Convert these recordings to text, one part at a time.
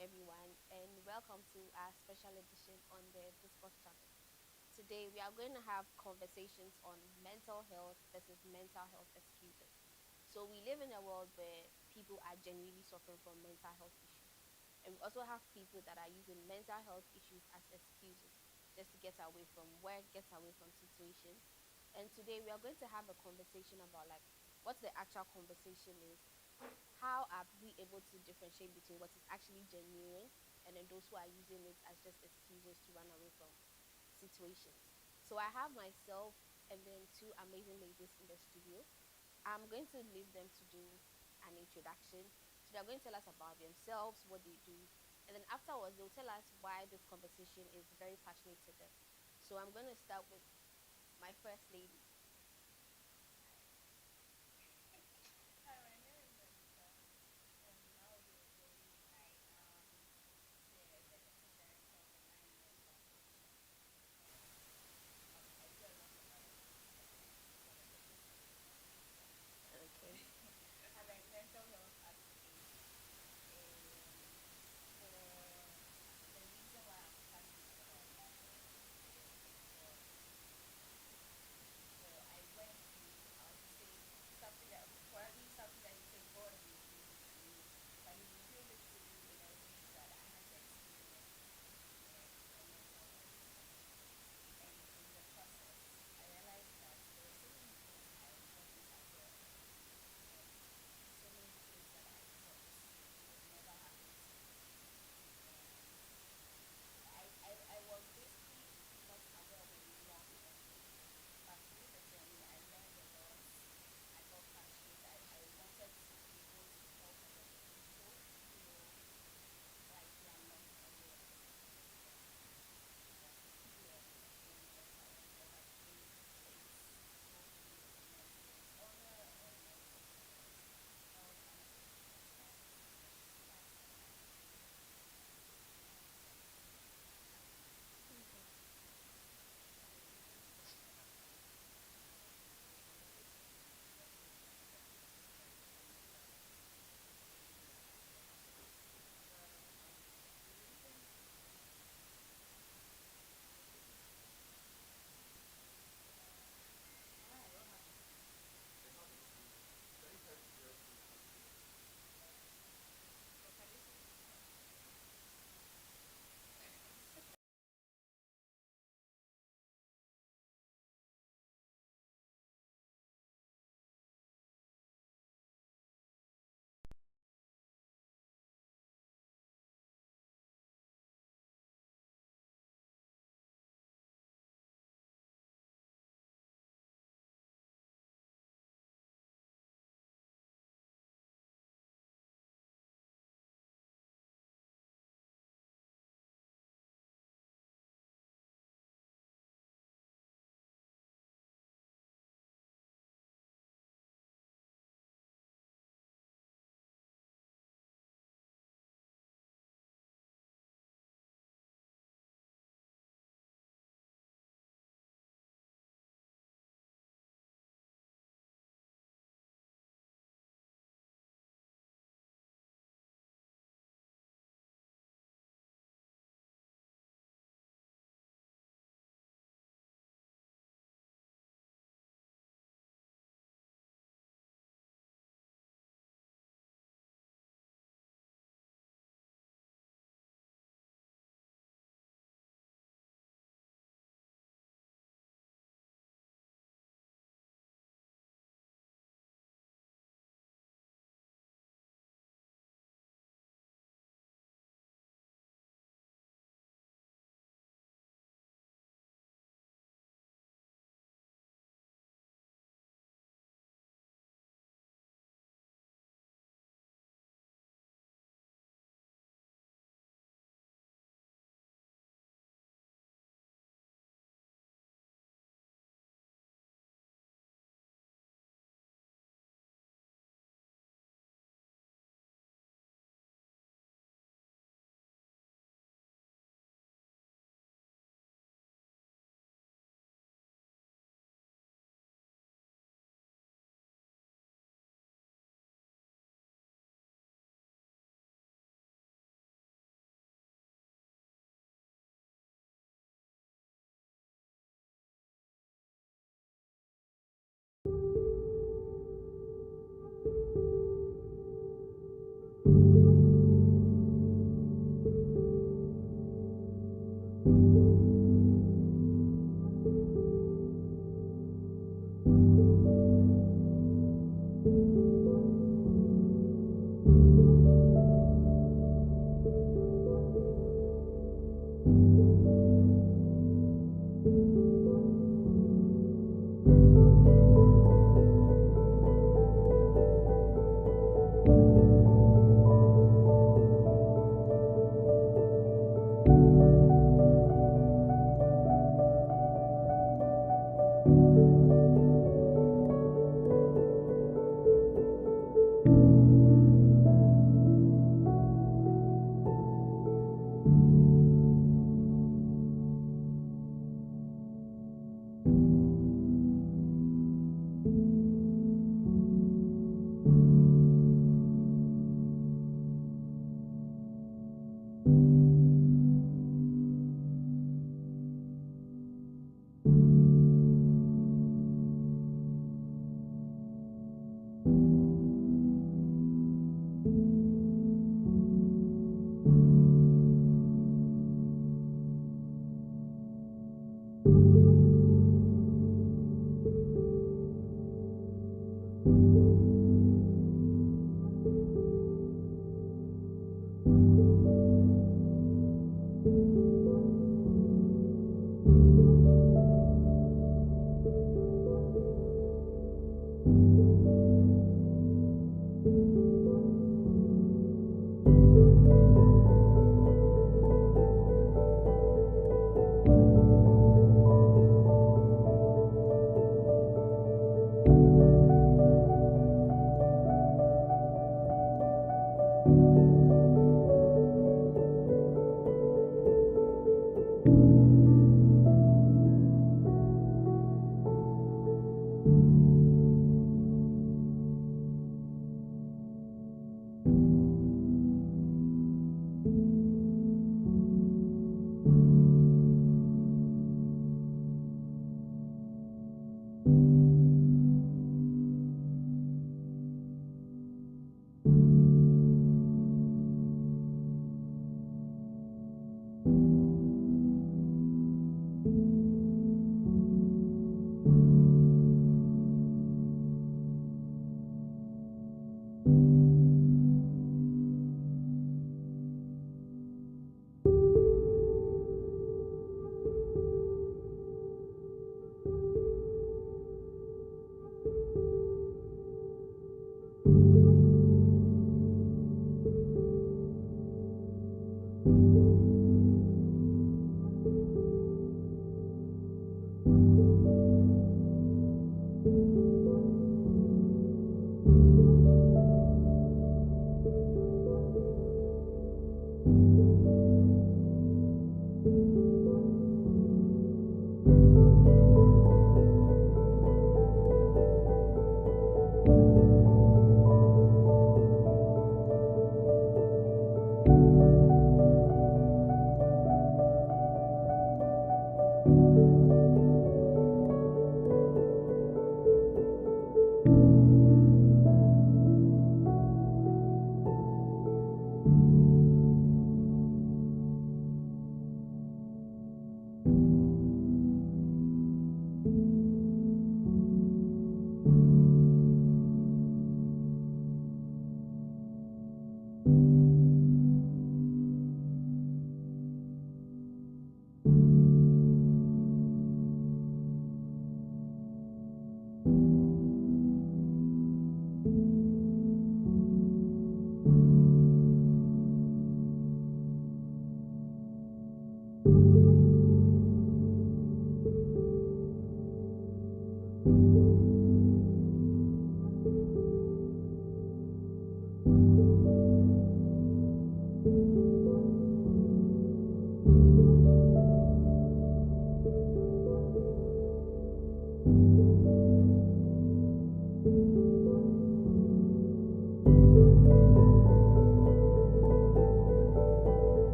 everyone, and welcome to our special edition on the Discourse channel. Today, we are going to have conversations on mental health versus mental health excuses. So, we live in a world where people are genuinely suffering from mental health issues, and we also have people that are using mental health issues as excuses just to get away from work, get away from situations. And today, we are going to have a conversation about what the actual conversation is, how are we able to differentiate between what is actually genuine and then those who are using it as just excuses to run away from situations. So I have myself and then two amazing ladies in the studio. I'm going to leave them to do an introduction. So they're going to tell us about themselves, what they do, and then afterwards they'll tell us why this conversation is very passionate to them. So I'm going to start with my first lady. Hi, my name is Rita. Now-Odey. I am the executive director of the Nine Foundation. I do a lot of other things, but this conversation is for me. Okay. I'm a mental health advocate, and the reason why I'm passionate about mental health is because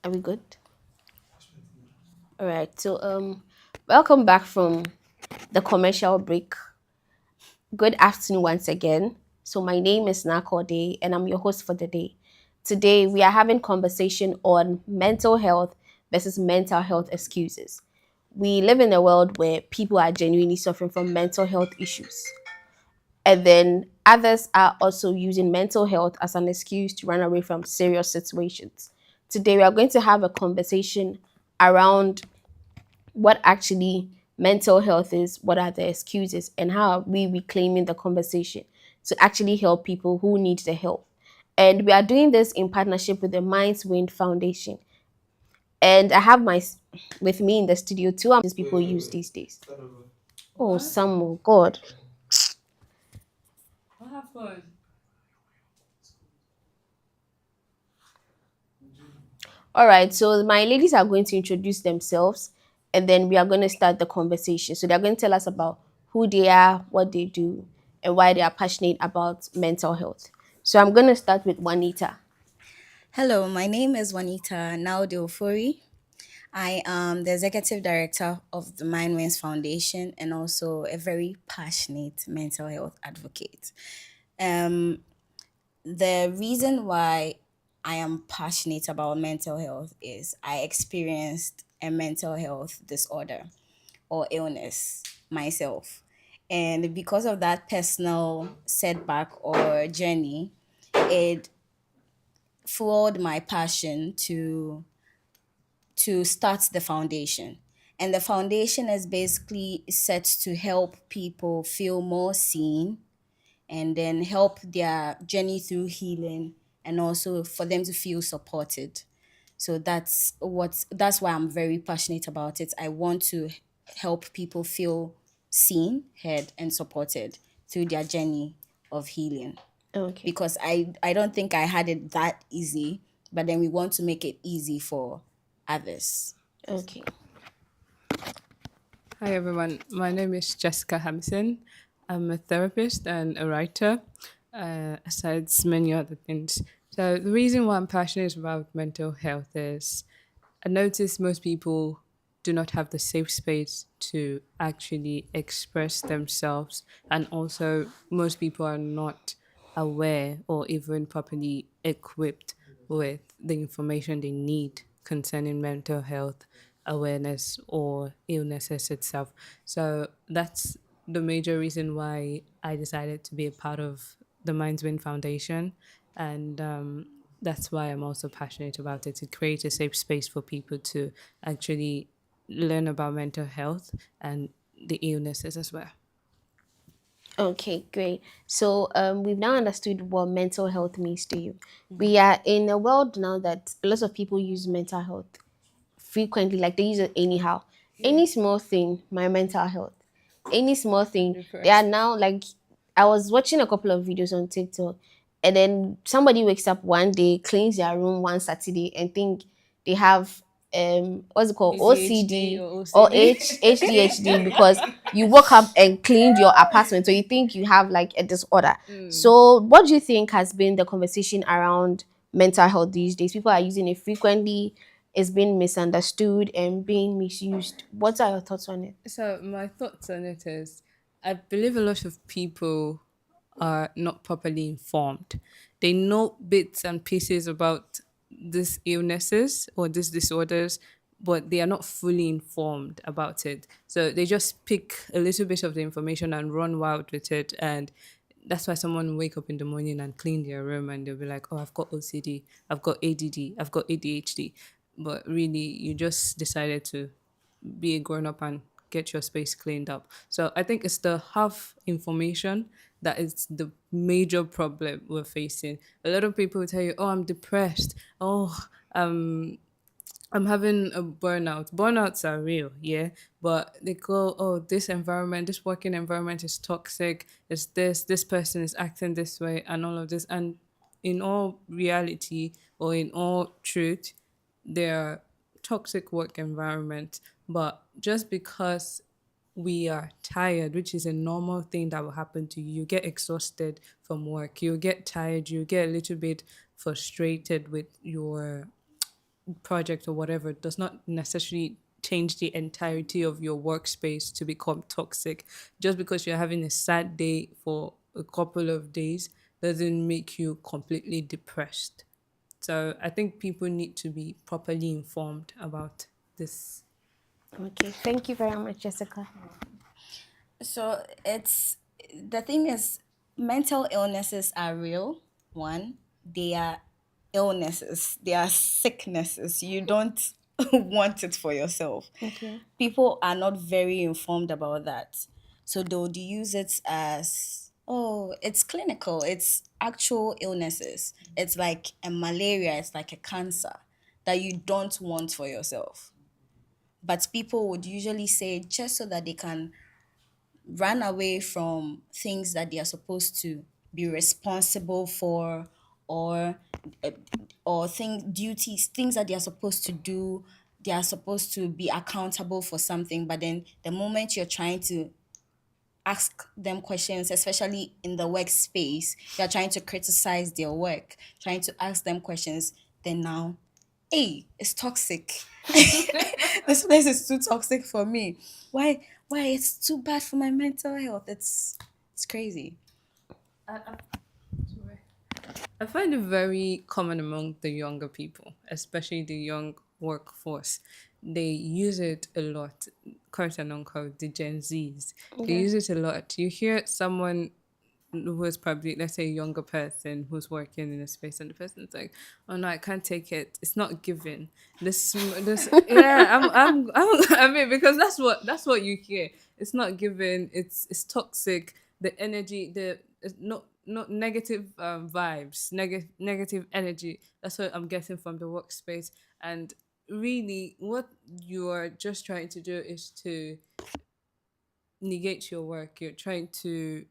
Are we good? All right. So welcome back from the commercial break. Good afternoon once again. So my name is Naa-Odey and I'm your host for the day. Today we are having conversation on mental health versus mental health excuses. We live in a world where people are genuinely suffering from mental health issues. And then others are also using mental health as an excuse to run away from serious situations. Today we are going to have a conversation around what actually mental health is, what are the excuses, and how are we reclaiming the conversation to actually help people who need the help. And we are doing this in partnership with the Minds Wind Foundation. And I have with me in the studio two people use these days. Oh, Samuel, God. What happened? All right, so my ladies are going to introduce themselves and then we are going to start the conversation. So they're going to tell us about who they are, what they do, and why they are passionate about mental health. So I'm going to start with Juanita. Hello, my name is Juanita Naa-Odey Ofori. I am the executive director of the Mindwings Foundation and also a very passionate mental health advocate. Um, the reason why I am passionate about mental health is I experienced a mental health disorder or illness myself. And because of that personal setback or journey, it fueled my passion to start the foundation. And the foundation is basically set to help people feel more seen and then help their journey through healing and also for them to feel supported. So that's why I'm very passionate about it. I want to help people feel seen, heard and supported through their journey of healing Okay, because I don't think I had it that easy, but then we want to make it easy for others. okay, Hi everyone, my name is Jessica Hampson. I'm a therapist and a writer, aside many other things. So the reason why I'm passionate about mental health is I notice most people do not have the safe space to actually express themselves, and also most people are not aware or even properly equipped with the information they need concerning mental health awareness or illnesses itself. So that's the major reason why I decided to be a part of the Mindswind Foundation. And that's why I'm also passionate about it, to create a safe space for people to actually learn about mental health and the illnesses as well. okay, great. So we've now understood what mental health means to you. We are in a world now that a lot of people use mental health frequently, like they use it anyhow. Any small thing, my mental health. Any small I'm thing, they are depressed. now like. I was watching a couple of videos on TikTok, and then somebody wakes up one day, cleans their room one Saturday, and think they have what's it called, ADHD OCD or or OCD. HDHD because you woke up and cleaned your apartment, so you think you have like a disorder. So, what do you think has been the conversation around mental health these days? People are using it frequently, it's being misunderstood and being misused. What are your thoughts on it? So my thoughts on it is, I believe a lot of people are not properly informed. They know bits and pieces about these illnesses or these disorders, but they are not fully informed about it. So they just pick a little bit of the information and run wild with it. And that's why someone will wake up in the morning and clean their room and they'll be like, oh, I've got OCD, I've got ADD, I've got ADHD. But really, you just decided to be a grown up and get your space cleaned up. So I think it's the half information that is the major problem we're facing. A lot of people will tell you, "Oh, I'm depressed. Oh, um, I'm having a burnout." Burnouts are real, yeah, but they go, "Oh, this environment, this working environment is toxic. It's this person is acting this way, and all of this." And in all reality, or in all truth, there are toxic work environment. But just because we are tired, which is a normal thing that will happen to you, you get exhausted from work, you get tired, you get a little bit frustrated with project or whatever does not necessarily change the entirety of your workspace to become toxic. Just because you're having a sad day for a couple of days doesn't make you completely depressed. So I think people need to be properly informed about this. Okay, thank you very much, Jessica. So it's the thing is, mental illnesses are real. One, they are illnesses, they are sicknesses. You don't want it for yourself. Okay. People are not very informed about that. So they would use it as, oh, it's clinical, it's actual illnesses. It's like a malaria, it's like a cancer that you don't want for yourself. But people would usually say just so that they can run away from things that they are supposed to be responsible for, or uh, or duties, things that they are supposed to do. They are supposed to be accountable for something, but then the moment you're trying to ask them questions, especially in the workspace, you're trying to criticize their work, trying to ask them questions, then now, hey, it's toxic. This place is too toxic for me. Why it's too bad for my mental health. It's crazy. I find it very common among the younger people, especially the young workforce. They use it a lot, quote and unquote, the Gen Zs. They Okay. use it a lot. You hear someone who is probably, let's say, a younger person who's working in a space, and the person's like, "Oh no, I can't take it. It's not given." Yeah, I mean, because that's what you hear. It's not given. It's toxic. The energy, it's not negative vibes, negative energy. That's what I'm getting from the workspace. And really, what you are just trying to do is to negate your work. You're trying to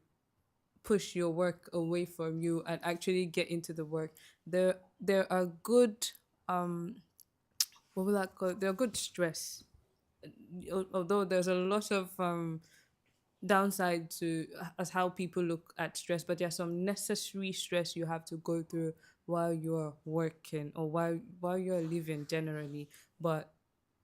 push your work away from you and actually get into the work. There are good what will I call it? There are good stress. Although there's a lot of downside to as how people look at stress, but there's some necessary stress you have to go through while you're working or while you're living generally. But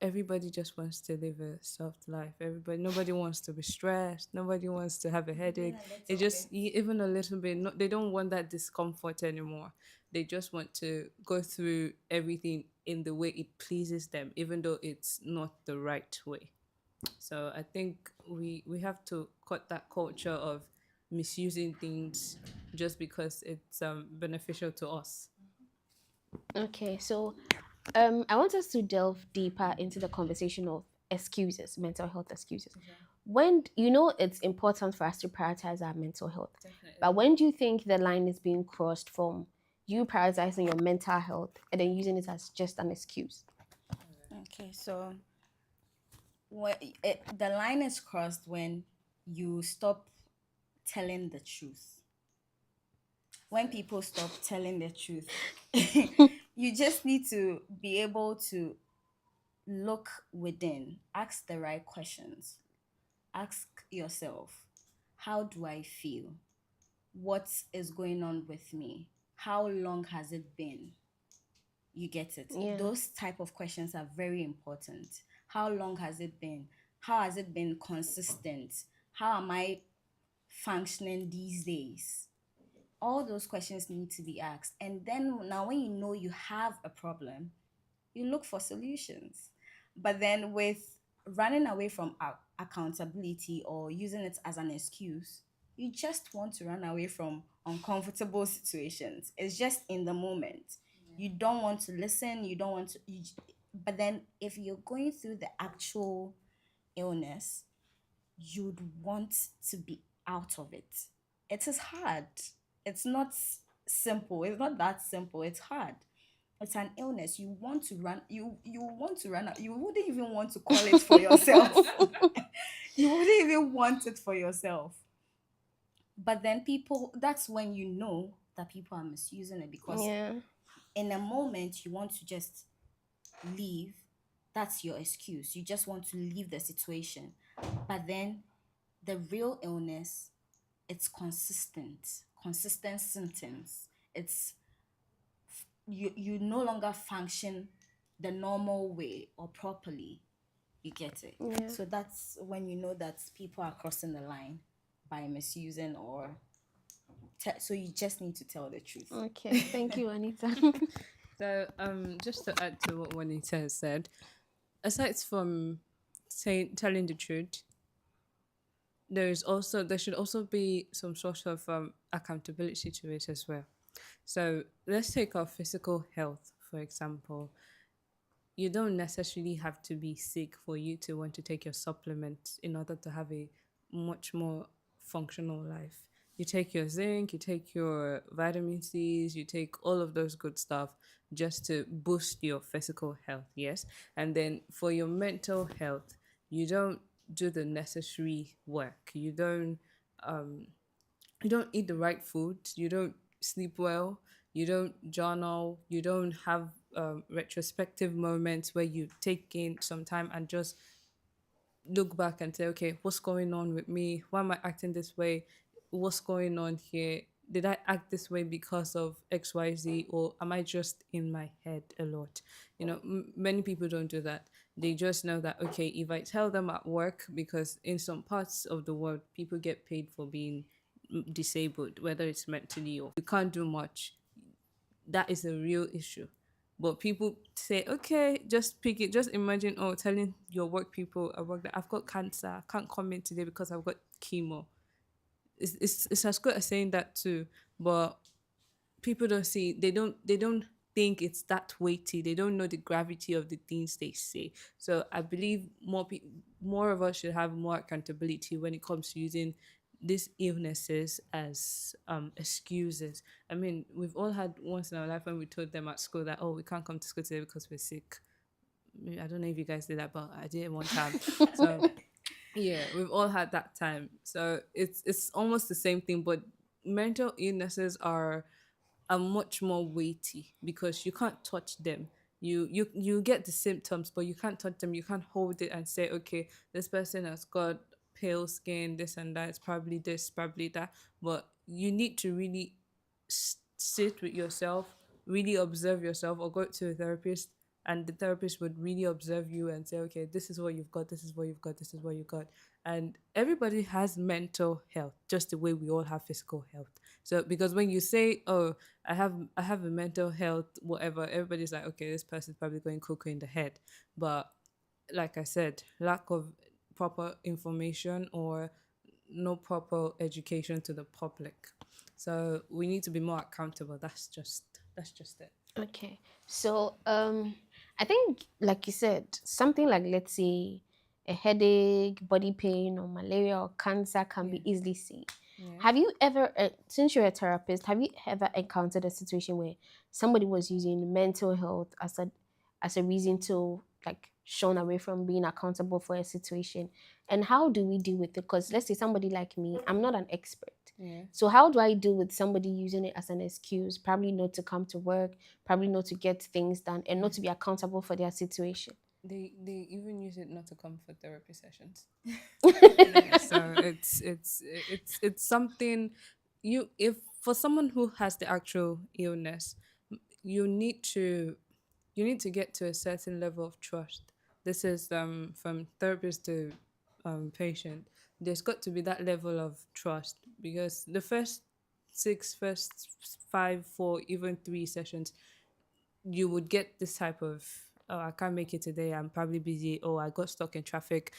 everybody just wants to live a soft life. Nobody wants to be stressed. Nobody wants to have a headache. It just even a little bit. No, they don't want that discomfort anymore. They just want to go through everything in the way it pleases them, even though it's not the right way. So I think we have to cut that culture of misusing things just because it's beneficial to us. Okay, so I want us to delve deeper into the conversation of excuses, mental health excuses. When you know it's important for us to prioritize our mental health, but when do you think the line is being crossed from you prioritizing your mental health and then using it as just an excuse? Okay, so the line is crossed when you stop telling the truth. When people stop telling the truth, you just need to be able to look within, ask the right questions. Ask yourself, how do I feel? What is going on with me? How long has it been? You get it? Yeah. Those type of questions are very important. How long has it been? How has it been consistent? How am I functioning these days? All those questions need to be asked. And then now when you know you have a problem, you look for solutions. But then with running away from accountability or using it as an excuse, you just want to run away from uncomfortable situations. It's just in the moment. You don't want to listen, you don't want to but then if you're going through the actual illness, you'd want to be out of it. It is hard. It's not simple. It's not that simple. It's hard. It's an illness. You want to run out. You wouldn't even want to call it for yourself. You wouldn't even want it for yourself. But then people, that's when you know that people are misusing it, because Yeah. in a moment you want to just leave. That's your excuse. You just want to leave the situation. But then the real illness, it's consistent symptoms. It's you no longer function the normal way or properly. You get it? Yeah. So that's when you know that people are crossing the line by misusing or so you just need to tell the truth. Okay. Thank you, Anita. So, just to add to what Juanita has said, aside from saying telling the truth, there should also be some sort of accountability to it as well. So let's take our physical health for example. You don't necessarily have to be sick for you to want to take your supplements in order to have a much more functional life. You take your zinc, you take your vitamin C's, you take all of those good stuff just to boost your physical health, yes? And then for your mental health, you don't do the necessary work. You don't eat the right food, you don't sleep well, you don't journal, you don't have retrospective moments where you take in some time and just look back and say, okay, what's going on with me? Why am I acting this way? What's going on here? Did I act this way because of XYZ, or am I just in my head a lot? Many people don't do that. They just know that, okay, if I tell them at work, because in some parts of the world, people get paid for being disabled, whether it's mentally or you can't do much, that is a real issue. But people say, okay, just pick it. Just imagine, oh, telling your work people at work that I've got cancer, I can't come in today because I've got chemo. It's as good as saying that too. But people don't see, they don't think it's that weighty. They don't know the gravity of the things they say. So I believe more of us should have more accountability when it comes to using these illnesses as excuses. I mean, we've all had once in our life when we told them at school that, oh, we can't come to school today because we're sick. I don't know if you guys did that, but I did one time. So yeah, we've all had that time. So it's almost the same thing, but mental illnesses are much more weighty because you can't touch them. You get the symptoms, but you can't touch them. You can't hold it and say, okay, this person has got pale skin, this and that. It's probably this, probably that. But you need to really sit with yourself, really observe yourself, or go to a therapist, and the therapist would really observe you and say, okay, this is what you've got, this is what you've got, this is what you got. And everybody has mental health just the way we all have physical health. So because when you say, oh, I have a mental health whatever, everybody's like, okay, this person's probably going cuckoo in the head. But like I said, lack of proper information or no proper education to the public. So we need to be more accountable. That's just it. Okay. So, I think, like you said, something like, let's say, a headache, body pain, or malaria or cancer can be Yeah. easily seen. Yeah. Have you ever, since you're a therapist, have you ever encountered a situation where somebody was using mental health as a reason to, like, shun away from being accountable for a situation? And how do we deal with it? Because let's say somebody like me, I'm not an expert. Yeah. So how do I deal with somebody using it as an excuse, probably not to come to work, probably not to get things done, and not to be accountable for their situation? They even use it not to come for therapy sessions. Yeah, so it's something you if for someone who has the actual illness, you need to get to a certain level of trust. This is from therapist to patient. There's got to be that level of trust because the first 5, 4, even 3 sessions, you would get this type of, oh, I can't make it today, I'm probably busy, oh, I got stuck in traffic.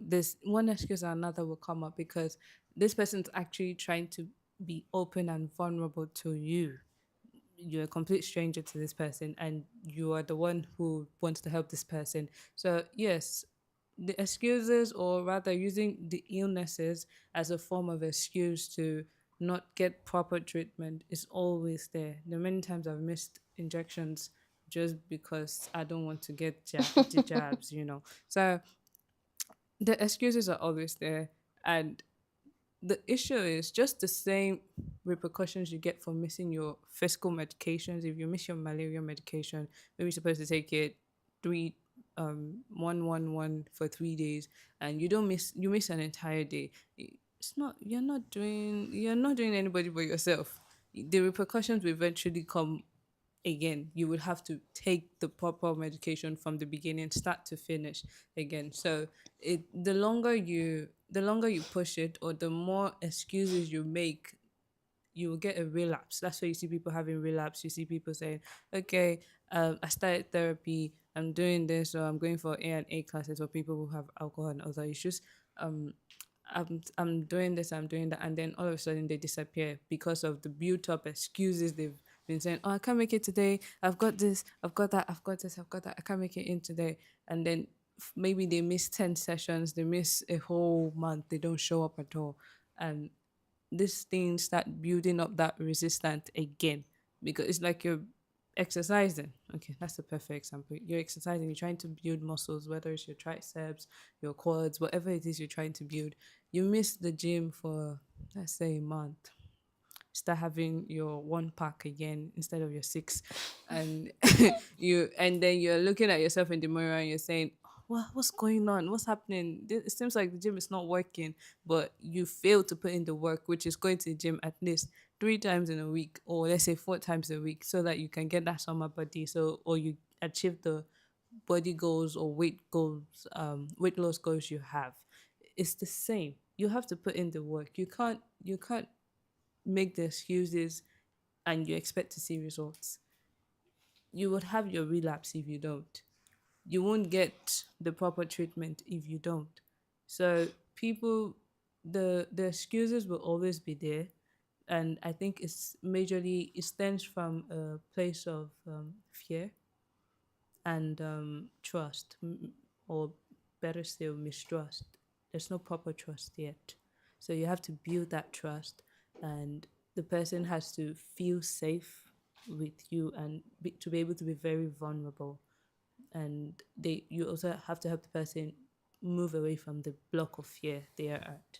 This one excuse or another will come up because this person's actually trying to be open and vulnerable to you. You're a complete stranger to this person and you are the one who wants to help this person. So yes, the excuses, or rather using the illnesses as a form of excuse to not get proper treatment, is always there. The many times I've missed injections just because I don't want to get the jabs. So the excuses are always there. And the issue is just the same repercussions you get for missing your physical medications. If you miss your malaria medication, maybe you're supposed to take it three 111 for 3 days, and you miss an entire day. It's not you're not doing anybody but yourself. The repercussions will eventually come again. You would have to take the proper medication from the beginning, start to finish again. So the longer you push it, or the more excuses you make, you will get a relapse. That's why you see people having relapse. You see people saying, "Okay, I started therapy. I'm doing this, or I'm going for A&A classes for people who have alcohol and other issues. Um, I'm doing this, I'm doing that," and then all of a sudden they disappear because of the built up excuses they've been saying. "Oh, I can't make it today. I've got this, I've got that, I've got this, I've got that. I can't make it in today," and then maybe they miss 10 sessions, they miss a whole month, they don't show up at all, and this thing start building up that resistance again, because it's like you're exercising. Okay, that's the perfect example. You're exercising, you're trying to build muscles, whether it's your triceps, your quads, whatever it is you're trying to build. You miss the gym for, let's say, a month, start having your one pack again instead of your six, and and then you're looking at yourself in the mirror and you're saying, what's going on, what's happening? It seems like the gym is not working, but you fail to put in the work, which is going to the gym at least 3 times in a week, or let's say 4 times a week, so that you can get that summer body, so, or you achieve the body goals or weight loss goals you have. It's the same. You have to put in the work. You can't make the excuses and you expect to see results. You would have your relapse if you don't. You won't get the proper treatment if you don't. So people, the excuses will always be there, and I think it stems from a place of fear and trust, or better still, mistrust. There's no proper trust yet. So you have to build that trust, and the person has to feel safe with you, and to be able to be very vulnerable. And you also have to help the person move away from the block of fear they are at.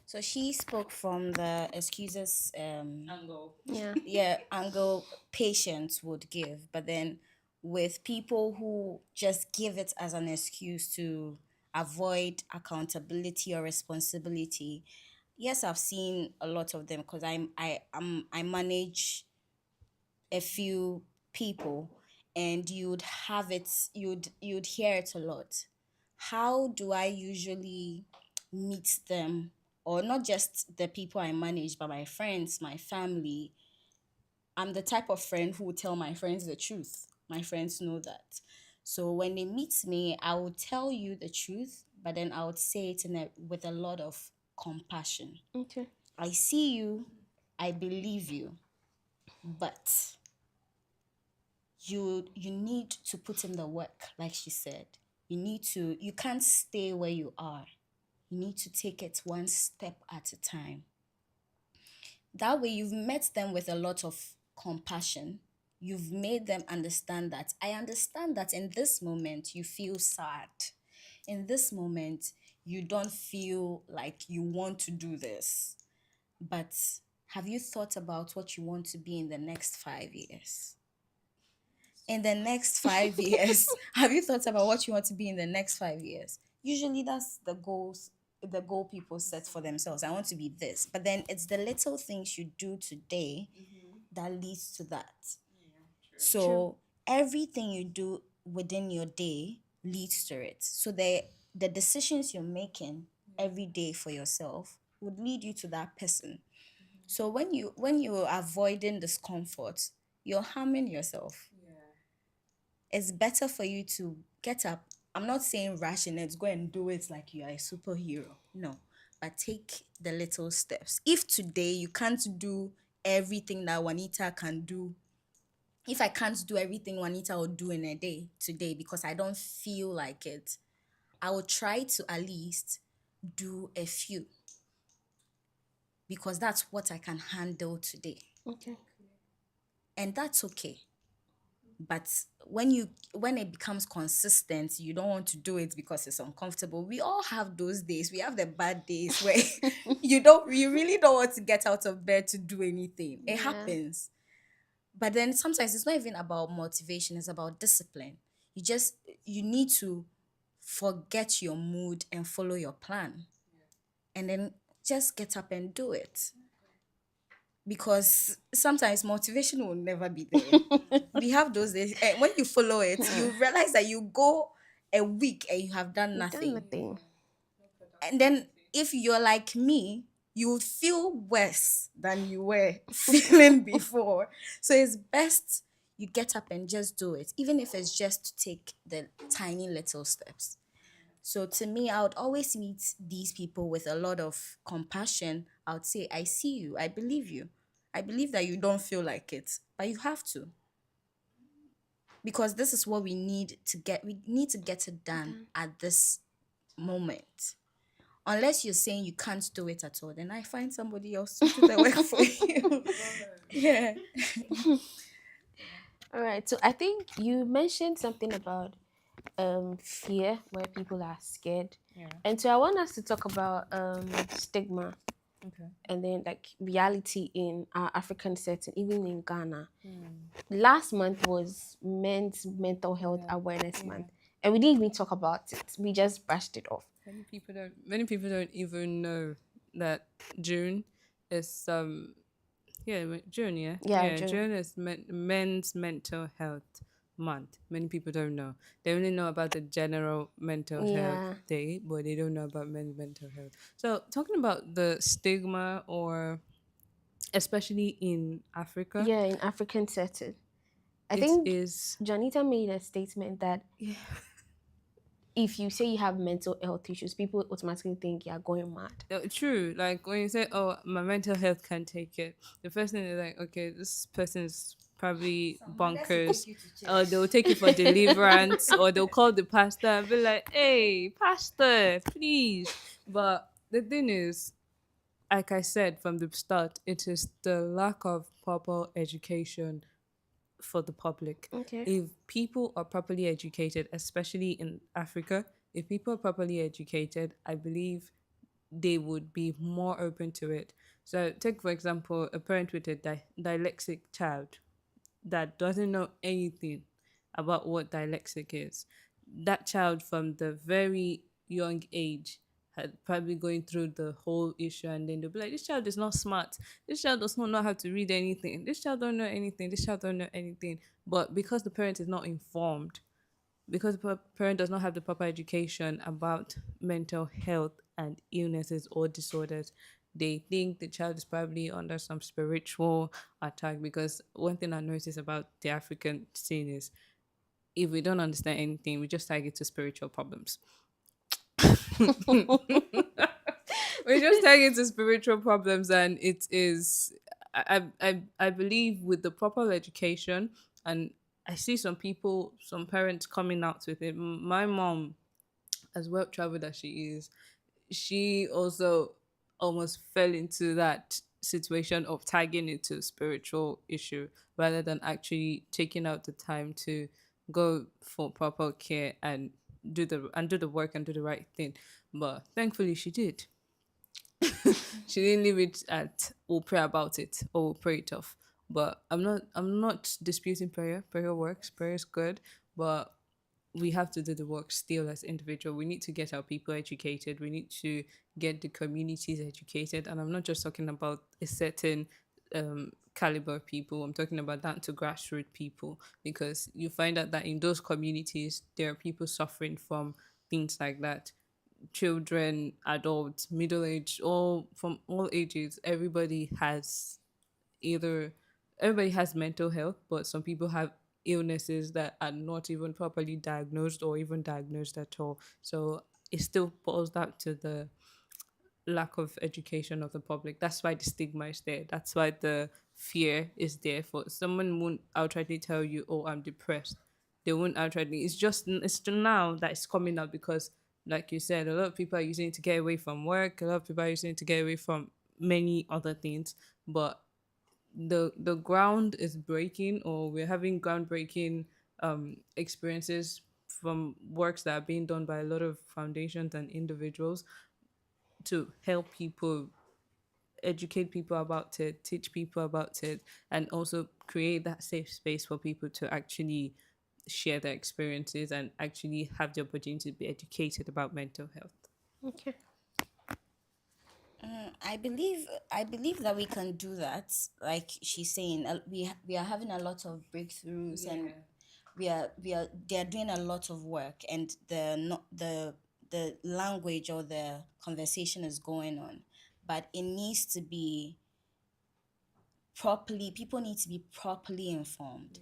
So she spoke from the excuses, Angle. Yeah. yeah, angle patients would give, but then with people who just give it as an excuse to avoid accountability or responsibility, yes, I've seen a lot of them because I manage a few people, and you'd hear it a lot. How do I usually meet them? Or not just the people I manage, but my friends, my family. I'm the type of friend who will tell my friends the truth. My friends know that. So when they meet me, I will tell you the truth, but then I would say it with a lot of compassion. Okay. I see you, I believe you, but you need to put in the work, like she said. You can't stay where you are. You need to take it one step at a time. That way, you've met them with a lot of compassion. You've made them understand that I understand that in this moment you feel sad. In this moment, you don't feel like you want to do this. But have you thought about what you want to be in the next 5 years? In the next 5 years, have you thought about what you want to be in the next 5 years? Usually that's the goal people set for themselves. I want to be this. But then it's the little things you do today that leads to that. So everything you do within your day leads to it. So the decisions you're making every day for yourself would lead you to that person. So when you're avoiding discomfort, you're harming yourself. It's better for you to get up. I'm not saying rush in it, go and do it like you are a superhero. No. But take the little steps. If today you can't do everything that Juanita can do, if I can't do everything Juanita will do in a day today because I don't feel like it, I will try to at least do a few because that's what I can handle today. Okay. And that's okay. But when it becomes consistent, you don't want to do it because it's uncomfortable. We all have those days. We have the bad days where you really don't want to get out of bed to do anything. It Yeah. happens. But then sometimes it's not even about motivation, it's about discipline. You need to forget your mood and follow your plan. And then just get up and do it. because sometimes motivation will never be there. We have those days, and when you follow it, you realize that you go a week and you have done You've done nothing. nothing. And then if you're like me, you would feel worse than you were feeling before. So it's best you get up and just do it, even if it's just to take the tiny little steps. So to me, I would always meet these people with a lot of compassion. I would say, I see you, I believe you. I believe that you don't feel like it, but you have to. Because this is what we need to get it done Done. at this moment. Unless you're saying you can't do it at all, then I find somebody else to do the work for you. Yeah. All right. So I think you mentioned something about fear, where people are scared. Yeah. And so I want us to talk about stigma, Okay. and then like reality in our African setting, even in Ghana. Last month was Men's Mental Health Awareness Month, and we didn't even talk about it. We just brushed it off. Many people don't even know that June is June, yeah. Yeah, Yeah, June. June is men's mental health month. Many people don't know. They only know about the general mental health Yeah, day, but they don't know about men's mental health. So talking about the stigma, or especially in Africa, yeah, in African setting. I it think is Juanita made a statement that if you say you have mental health issues, people automatically think you're going mad. true. Like when you say, "Oh, my mental health can't take it," the first thing is like, "Okay, this person is probably bonkers," or they'll take you for deliverance, or they'll call the pastor and be like, "Hey, pastor, please." But the thing is, like I said from the start, it is the lack of proper education for the public. Okay. If people are properly educated, especially in Africa, if people are properly educated, I believe they would be more open to it. So, take for example, a parent with a dyslexic child that doesn't know anything about what dyslexic is. That child from the very young age had probably going through the whole issue, and then they'll be like, this child is not smart. This child does not know how to read anything. This child don't know anything. This child don't know anything. But because the parent is not informed, because the parent does not have the proper education about mental health and illnesses or disorders, they think the child is probably under some spiritual attack. Because one thing I notice about the African scene is, if we don't understand anything, we just tag it to spiritual problems. We just tag it to spiritual problems, and it is. I believe with the proper education, and I see some people, some parents coming out with it. My mom, as well traveled as she is, she also almost fell into that situation of tagging it to spiritual issue, rather than actually taking out the time to go for proper care and do the work and do the right thing. But thankfully she did. She didn't leave it at, we'll pray about it or we'll pray it off. But I'm not disputing prayer. Prayer works, prayer is good, but we have to do the work still as individual. We need to get our people educated. We need to get the communities educated. And I'm not just talking about a certain caliber of people. I'm talking about down to grassroots people, because you find out that in those communities there are people suffering from things like that. Children, adults, middle age, all from all ages. Either everybody has mental health, but some people have illnesses that are not even properly diagnosed or even diagnosed at all. So it still boils down to the lack of education of the public. That's why the stigma is there. That's why the fear is there. For someone won't outrightly tell you, "Oh, I'm depressed." They won't outrightly. It's just now that it's coming out because, like you said, a lot of people are using it to get away from work. A lot of people are using it to get away from many other things. But the ground is breaking, or we're having groundbreaking experiences from works that are being done by a lot of foundations and individuals to help people, educate people about it, teach people about it, and also create that safe space for people to actually share their experiences and actually have the opportunity to be educated about mental health. Okay. I believe that we can do that. Like she's saying, we are having a lot of breakthroughs, and we are they are doing a lot of work, and the not the language or the conversation is going on, but it needs to be properly. People need to be properly informed,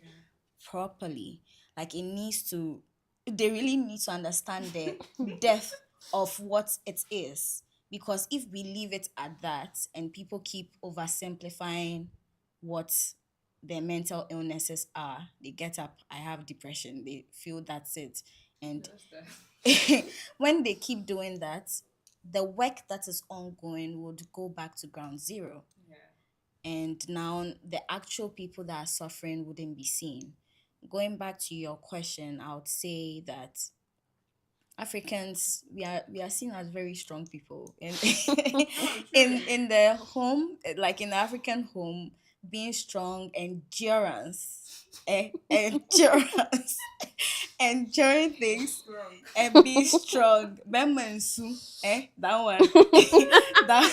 properly. Like it needs to, they really need to understand the depth of what it is. Because if we leave it at that and people keep oversimplifying what their mental illnesses are, they get up, I have depression, they feel that's it. And when they keep doing that, the work that is ongoing would go back to ground zero, and now the actual people that are suffering wouldn't be seen. Going back to your question, I would say that Africans, we are seen as very strong people in in the home, like in the African home, being strong, endurance, endurance, enduring things, and being strong. Bemensu, that one, that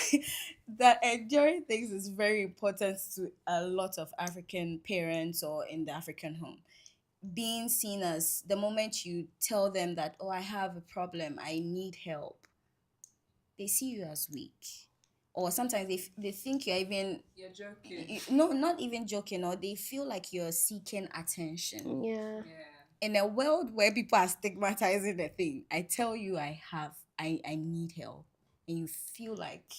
that enduring things is very important to a lot of African parents or in the African home. Being seen as, the moment you tell them that, oh, I have a problem, I need help, they see you as weak. Or sometimes they think you're even, You're joking. no, not even joking, or they feel like you're seeking attention. Yeah. In a world where people are stigmatizing the thing, I tell you, I need help, and you feel like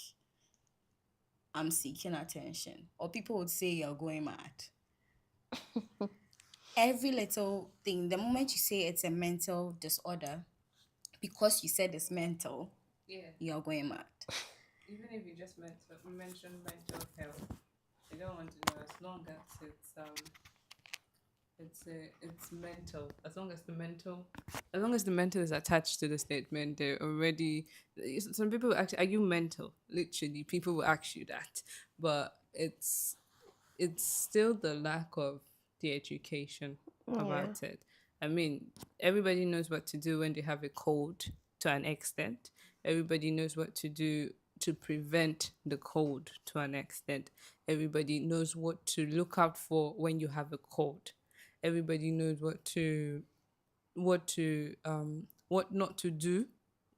I'm seeking attention, or people would say you're going mad. Every little thing, the moment you say it's a mental disorder, because you said it's mental, you're going mad. Even if you just mention mental health, I don't want to know, as long as it's mental. As long as the mental is attached to the statement, they're already. Some people will actually, are you mental? Literally, people will ask you that, but it's still the lack of the education Yeah. about it. I mean, everybody knows what to do when they have a cold to an extent. Everybody knows what to do to prevent the cold to an extent. Everybody knows what to look out for when you have a cold. Everybody knows what not to do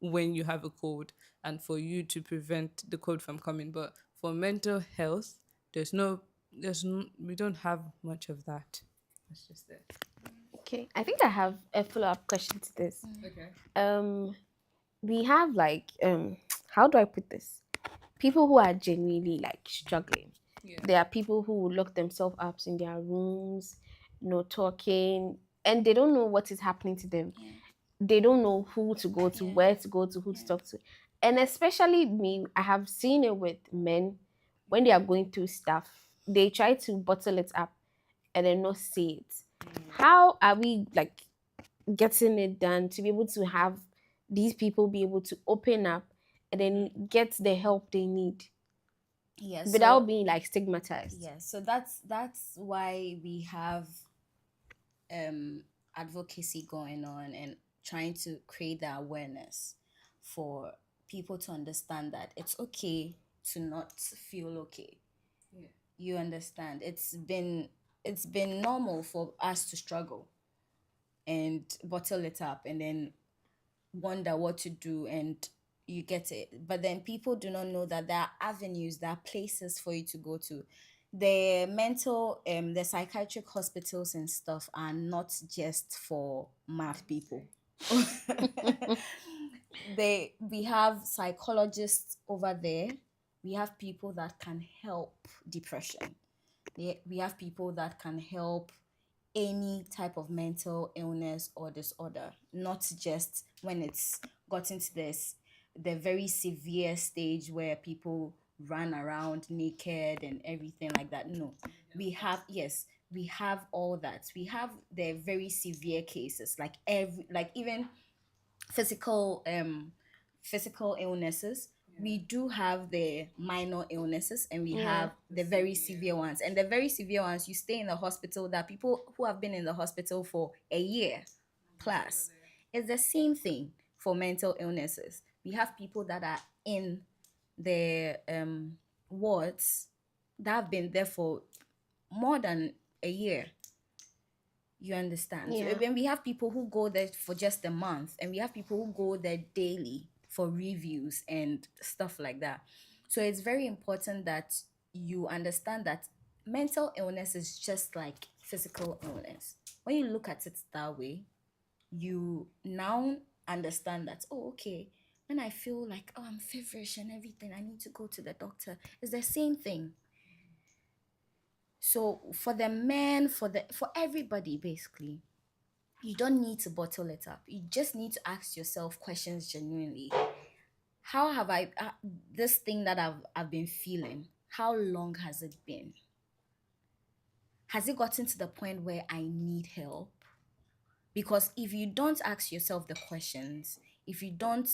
when you have a cold, and for you to prevent the cold from coming. But for mental health, we don't have much of that. That's just it. Okay. I think I have a follow-up question to this. Okay. Um, we have like how do I put this? People who are genuinely like struggling. Yeah. There are people who will lock themselves up in their rooms, no talking, and they don't know what is happening to them. They don't know who to go to, where to go to, who to talk to. And especially me, I have seen it with men when they are going through stuff, they try to bottle it up and then not say it. How are we like getting it done to be able to have these people be able to open up and then get the help they need Yeah, without so being like stigmatized? yeah, so that's why we have um advocacy going on, and trying to create the awareness for people to understand that it's okay to not feel okay. Yeah. You understand, it's been normal for us to struggle and bottle it up, and then wonder what to do, and you get it. But then people do not know that there are avenues, there are places for you to go to. The psychiatric hospitals and stuff are not just for mad people. We have psychologists over there. We have people that can help depression. We have people that can help any type of mental illness or disorder, not just when it's gotten to the very severe stage where people run around naked and everything like that. No, we have, yes, we have all that. We have the very severe cases, like even physical physical illnesses. We do have the minor illnesses, and we Yeah. have the very severe ones. And the very severe ones, you stay in the hospital, that people who have been in the hospital for a year plus. It's the same thing for mental illnesses. We have people that are in the wards that have been there for more than a year. You understand? So Yeah. when we have people who go there for just a month, and we have people who go there daily for reviews and stuff like that. So it's very important that you understand that mental illness is just like physical illness. When you look at it that way, you now understand that, oh, okay, when I feel like, oh, I'm feverish and everything, I need to go to the doctor. It's the same thing. So for the men, for everybody basically, you don't need to bottle it up. You just need to ask yourself questions genuinely. How have I this thing that I've been feeling? How long has it been? Has it gotten to the point where I need help? Because if you don't ask yourself the questions, if you don't,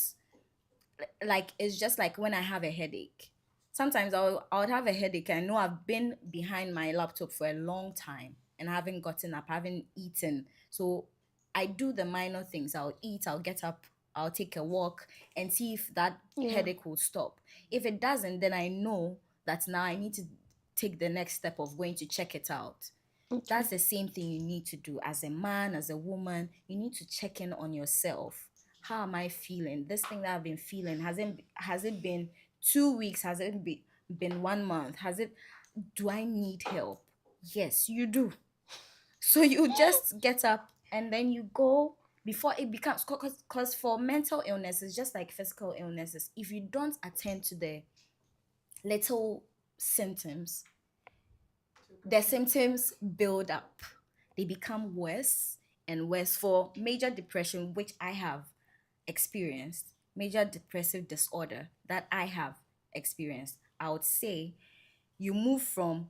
like, it's just like when I have a headache. Sometimes I would have a headache. I know I've been behind my laptop for a long time and I haven't gotten up, I haven't eaten. So I do the minor things. I'll eat, I'll get up, I'll take a walk and see if that Yeah. headache will stop. If it doesn't, then I know that now I need to take the next step of going to check it out. Okay. That's the same thing you need to do as a man, as a woman. You need to check in on yourself. How am I feeling? This thing that I've been feeling, has it been 2 weeks? Has it been 1 month? Do I need help? Yes, you do. So you just get up and then you go before it becomes, because for mental illnesses, just like physical illnesses, if you don't attend to the little symptoms, the symptoms build up. They become worse and worse. For major depression, which I have experienced, major depressive disorder that I have experienced, I would say you move from,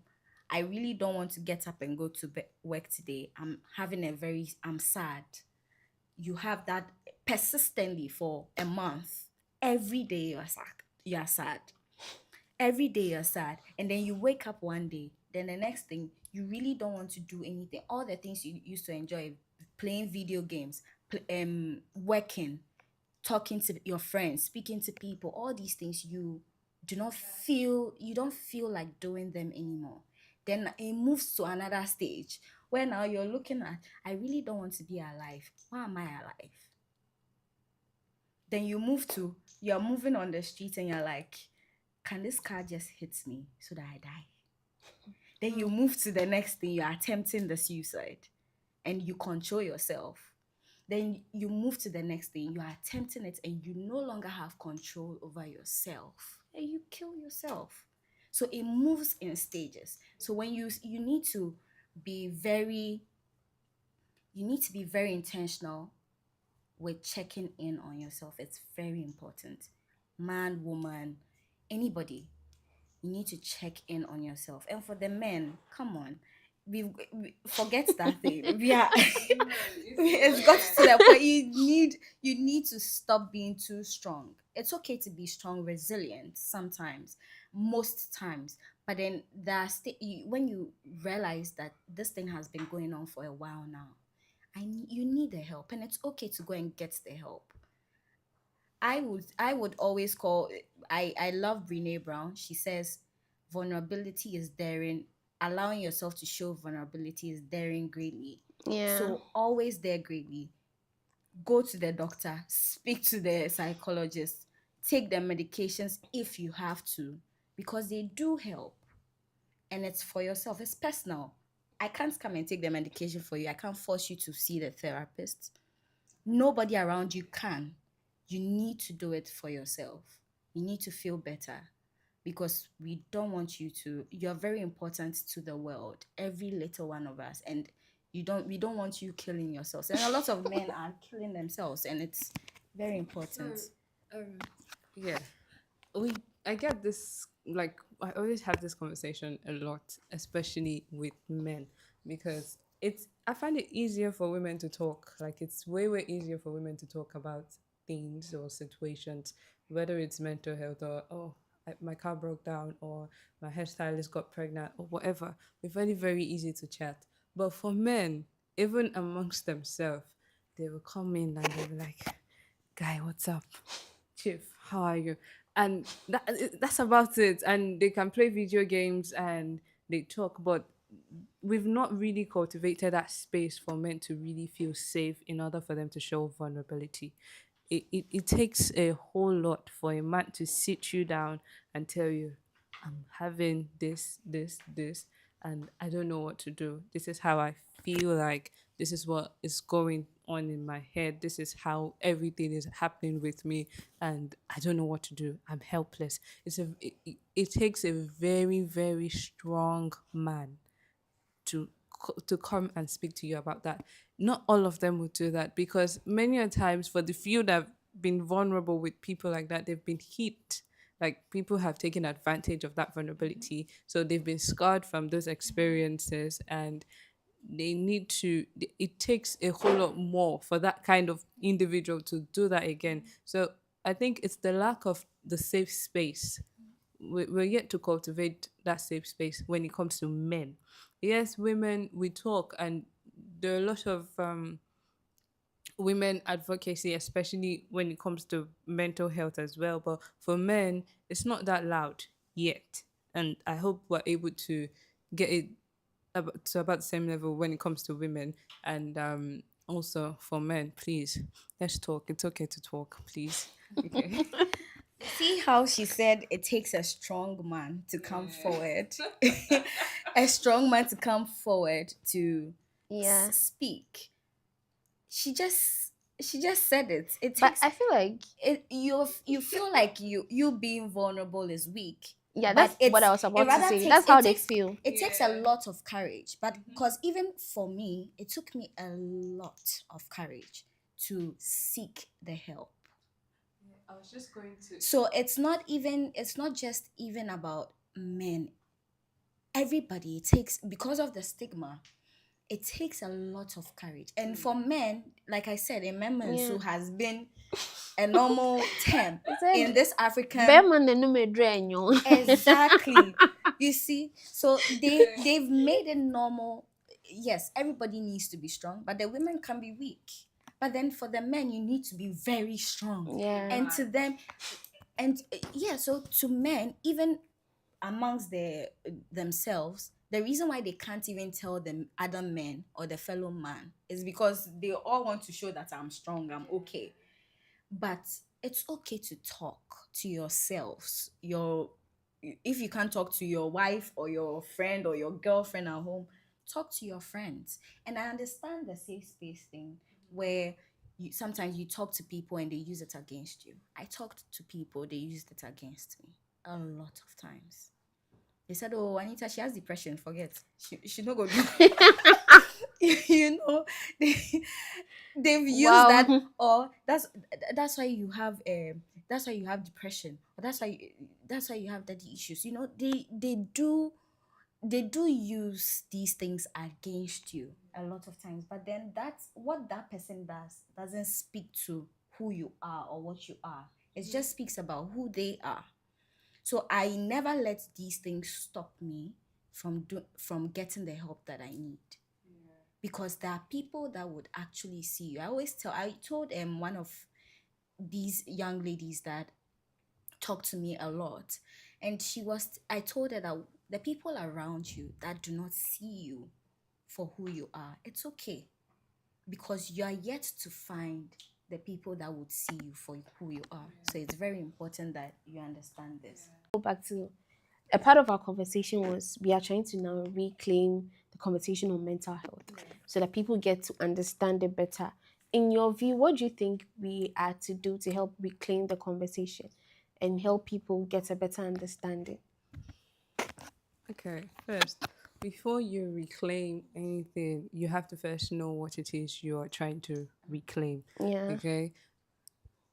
I really don't want to get up and go to work today. I'm sad. You have that persistently for a month. Every day you're sad. You're sad. Every day you're sad. And then you wake up one day. Then the next thing, you really don't want to do anything. All the things you used to enjoy, playing video games, working, talking to your friends, speaking to people, all these things you don't feel like doing them anymore. Then it moves to another stage where now you're looking at, I really don't want to be alive. Why am I alive? Then you're moving on the street and you're like, can this car just hit me so that I die? Then you move to the next thing, you're attempting the suicide and you control yourself. Then you move to the next thing, you are attempting it and you no longer have control over yourself and you kill yourself. So it moves in stages. So when you need to be very intentional with checking in on yourself. It's very important. Man, woman, anybody, you need to check in on yourself. And for the men, come on, we forget that thing. We are it's got to that point. You need to stop being too strong. It's okay to be strong, resilient sometimes, most times. But then when you realize that this thing has been going on for a while now, you need the help, and it's okay to go and get the help. I would always call, I love Brene Brown. She says vulnerability is daring. Allowing yourself to show vulnerability is daring greatly. Yeah. So always dare greatly. Go to the doctor, speak to the psychologist, take the medications if you have to, because they do help. And it's for yourself. It's personal. I can't come and take the medication for you. I can't force you to see the therapist. Nobody around you can. You need to do it for yourself. You need to feel better, because we don't want you're very important to the world, every little one of us, and we don't want you killing yourselves. And a lot of men are killing themselves, and it's very important. Yeah, I get this, like, I always have this conversation a lot, especially with men, because I find it easier for women to talk. Like, it's way easier for women to talk about things or situations, whether it's mental health or, oh, my car broke down, or my hairstylist got pregnant, or whatever. It's very easy to chat. But for men, even amongst themselves, they will come in and they'll be like, guy, what's up? Chief, how are you? and that's about it. And they can play video games and they talk, but we've not really cultivated that space for men to really feel safe in order for them to show vulnerability. It takes a whole lot for a man to sit you down and tell you, I'm having this, and I don't know what to do. This is how I feel like. This is what is going on in my head. This is how everything is happening with me, and I don't know what to do. I'm helpless. It takes a very, very strong man to come and speak to you about that. Not all of them will do that, because many a times for the few that have been vulnerable with people like that, they've been hit. Like, people have taken advantage of that vulnerability, so they've been scarred from those experiences, and they need to. It takes a whole lot more for that kind of individual to do that again. So I think it's the lack of the safe space. We're yet to cultivate that safe space when it comes to men. Yes, women, we talk, and there are a lot of women advocacy, especially when it comes to mental health as well. But for men, it's not that loud yet. And I hope we're able to get it to about the same level when it comes to women. And also for men, please, let's talk. It's okay to talk, please. Okay. See how she said it takes a strong man to come forward. A strong man to come forward to Yeah. speak. She just said it. It But takes I feel like, it. You feel like you being vulnerable is weak. yeah, But that's what I was it about to rather say. takes That's it how they takes feel. it takes a lot of courage. But because even for me, it took me a lot of courage to seek the help. I was just going to. So it's not just even about men. Everybody, it takes, because of the stigma, it takes a lot of courage. And for men, like I said, a Yeah. who has been a normal term said, in this African. Bearman and no me drain you. Exactly. You see, so they've made it normal. Yes, everybody needs to be strong, but the women can be weak. But then for the men, you need to be very strong. Yeah. And to them, and yeah, so to men, even amongst themselves, the reason why they can't even tell the other men or the fellow man is because they all want to show that I'm strong, I'm okay. But it's okay to talk to yourselves. If you can't talk to your wife or your friend or your girlfriend at home, talk to your friends. And I understand the safe space thing, where sometimes you talk to people and they use it against you. I talked to people, they used it against me a lot of times. They said, "Oh, Anita, she has depression. Forget. She not go do." You know, they they've used that. Wow. Or that's why you have that's why you have depression. Or that's why you have daddy issues. You know, they do use these things against you a lot of times. But then that's what that person doesn't speak to who you are or what you are. It just speaks about who they are. So I never let these things stop me from getting the help that I need. Because there are people that would actually see you. I told one of these young ladies that talked to me a lot, and I told her that the people around you that do not see you for who you are, it's okay, because you are yet to find the people that would see you for who you are. So it's very important that you understand this. Go back to a part of our conversation was we are trying to now reclaim the conversation on mental health, so that people get to understand it better. In your view, what do you think we are to do to help reclaim the conversation and help people get a better understanding? Okay, first, before you reclaim anything, you have to first know what it is you are trying to reclaim. Yeah. Okay,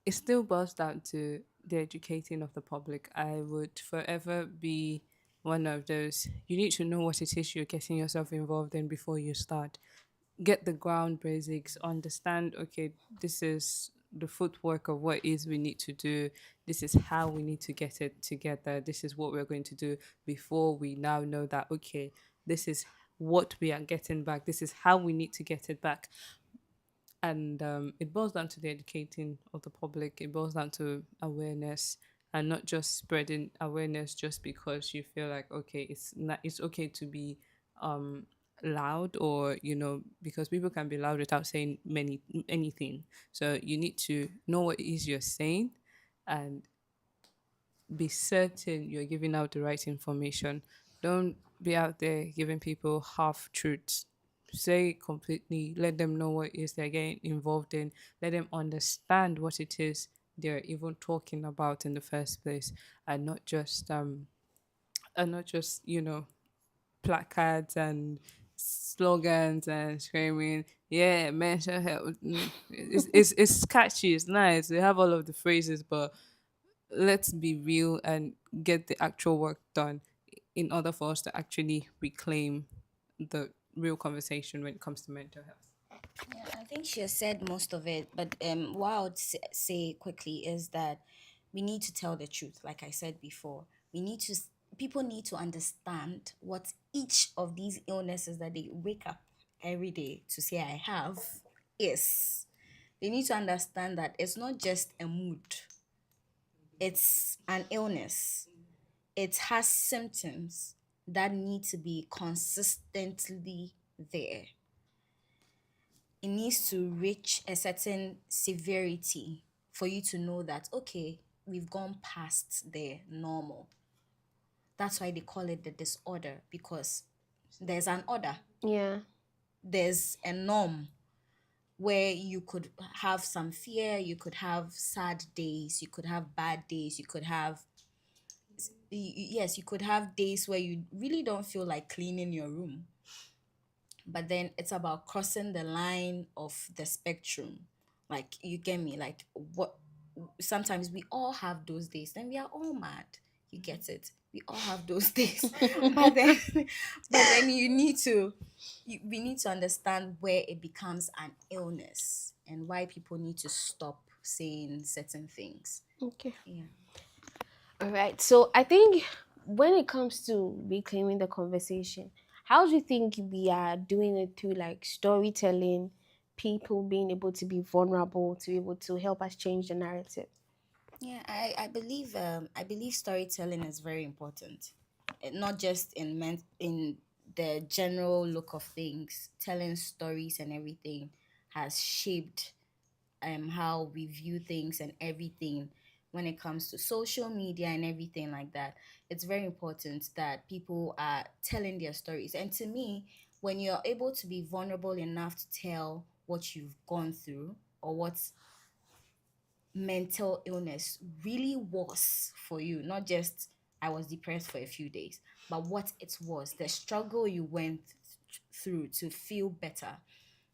it still boils down to the educating of the public. I would forever be one of those. You need to know what it is you're getting yourself involved in before you start. Get the ground basics, understand, okay, this is the footwork of what is we need to do. This is how we need to get it together. This is what we're going to do before we now know that, okay, this is what we are getting back. This is how we need to get it back. And it boils down to the educating of the public. It boils down to awareness. and not just spreading awareness just because you feel like, okay, it's okay to be um loud, or because people can be loud without saying many anything. So you need to know what it is you're saying, and be certain you're giving out the right information. Don't be out there giving people half truths. Say it completely, let them know what it is they're getting involved in, let them understand what it is they're even talking about in the first place, and not just placards and slogans and screaming, yeah, mental health. It's catchy, it's nice, they have all of the phrases, but let's be real and get the actual work done in order for us to actually reclaim the real conversation when it comes to mental health. Yeah, I think she has said most of it, but what I would say quickly is that we need to tell the truth. Like I said before, we need to. People need to understand what each of these illnesses that they wake up every day to say I have is. They need to understand that it's not just a mood; it's an illness. It has symptoms that need to be consistently there. It needs to reach a certain severity for you to know that, okay, we've gone past the normal. That's why they call it the disorder, because there's an order, Yeah. there's a norm where you could have some fear, you could have sad days, you could have bad days, you could have yes, you could have days where you really don't feel like cleaning your room. But then it's about crossing the line of the spectrum. Like, you get me? Like, what sometimes we all have those days, then we are all mad. You get it? We all have those days. But then you need to we need to understand where it becomes an illness and why people need to stop saying certain things. Okay. Yeah. All right. So I think when it comes to reclaiming the conversation, how do you think we are doing it through like storytelling, people being able to be vulnerable, to be able to help us change the narrative? Yeah, I believe storytelling is very important. Not just in the general look of things. Telling stories and everything has shaped how we view things and everything when it comes to social media and everything like that. It's very important that people are telling their stories. And to me, when you're able to be vulnerable enough to tell what you've gone through or what mental illness really was for you, not just I was depressed for a few days, but what it was, the struggle you went through to feel better.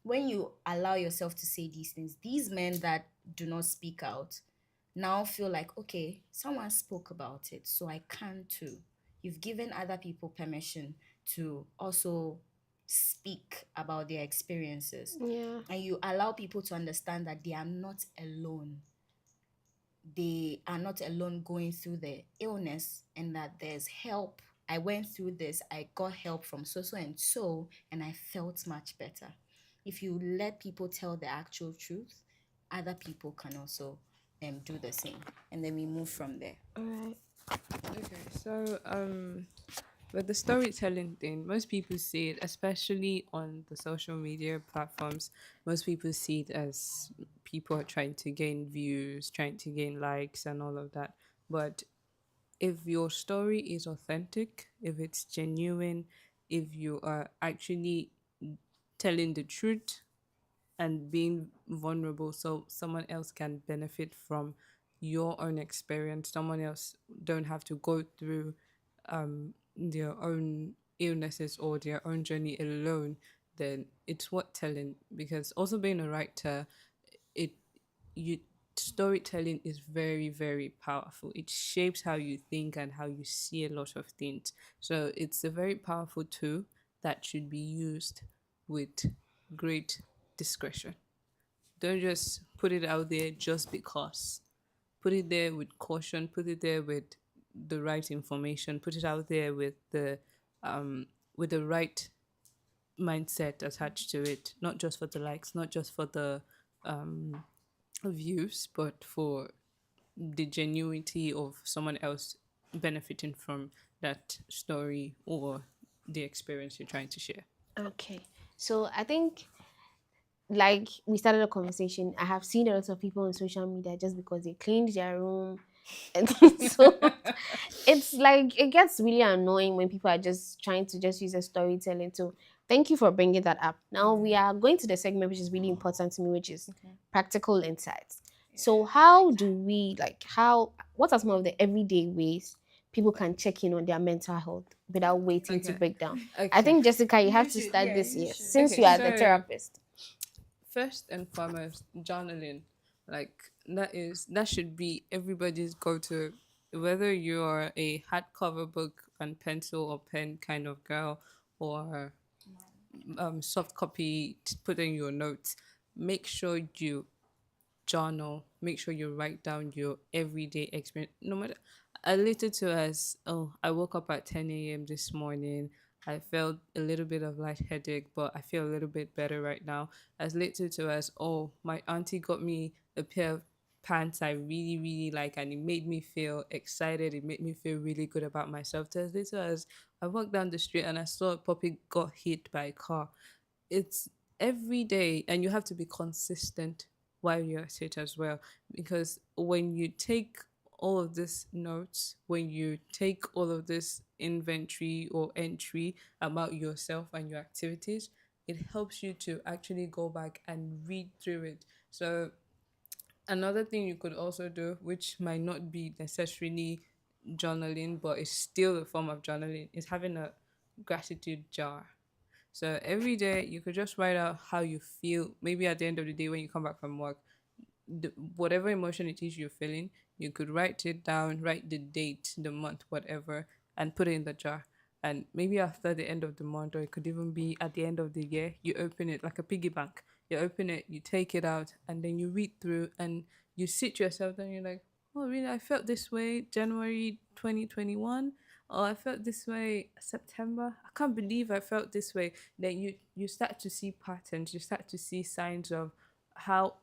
When you allow yourself to say these things, these men that do not speak out now feel like, okay, someone spoke about it, so I can too. You've given other people permission to also speak about their experiences. Yeah. And you allow people to understand that they are not alone, they are not alone going through the illness, and that there's help. I went through this, I got help from so so and so, and I felt much better. If you let people tell the actual truth, other people can also do the same. And then we move from there. All right. Okay, so with the storytelling thing, most people see it, especially on the social media platforms, most people see it as people are trying to gain views, trying to gain likes, and all of that. But if your story is authentic, if it's genuine, if you are actually telling the truth and being vulnerable so someone else can benefit from your own experience, someone else don't have to go through their own illnesses or their own journey alone, then it's worth telling. Because also being a writer, it you storytelling is very, very powerful. It shapes how you think and how you see a lot of things. So it's a very powerful tool that should be used with great discretion. Don't just put it out there just because. Put it there with caution, put it there with the right information, put it out there with the right mindset attached to it, not just for the likes, not just for the views, but for the genuinity of someone else benefiting from that story or the experience you're trying to share. Okay. So I think, like we started a conversation, I have seen a lot of people on social media just because they cleaned their room. And so it's like it gets really annoying when people are just trying to just use a storytelling. So thank you for bringing that up. Now we are going to the segment which is really important to me, which is practical insights. So how do we, like, how what are some of the everyday ways people can check in on their mental health without waiting to Okay. break down? I Okay. think, Jessica, you have You to should, start yeah, this you year should. since Okay. you are the So therapist. first and foremost, journaling. Like that should be everybody's go-to. Whether you're a hardcover book and pencil or pen kind of girl, or soft copy to put in your notes, make sure you journal. Make sure you write down your everyday experience. No matter a little to as, oh, I woke up at 10 a.m. this morning. I felt a little bit of light headache, but I feel a little bit better right now. As little to as, oh, my auntie got me a pair of pants I really, really like, and it made me feel excited. It made me feel really good about myself. To as little as I walked down the street and I saw a puppy got hit by a car. It's every day, and you have to be consistent while you're at it as well, because when you take all of this notes, when you take all of this inventory or entry about yourself and your activities, it helps you to actually go back and read through it. So another thing you could also do, which might not be necessarily journaling but is still a form of journaling, is having a gratitude jar. So every day you could just write out how you feel. Maybe at the end of the day when you come back from work, whatever emotion it is you're feeling, you could write it down, write the date, the month, whatever, and put it in the jar. And maybe after the end of the month, or it could even be at the end of the year, you open it like a piggy bank. You open it, you take it out, and then you read through and you sit yourself down. You're like, oh, really? I felt this way January 2021. Oh, I felt this way September. I can't believe I felt this way. Then you start to see patterns. You start to see signs of how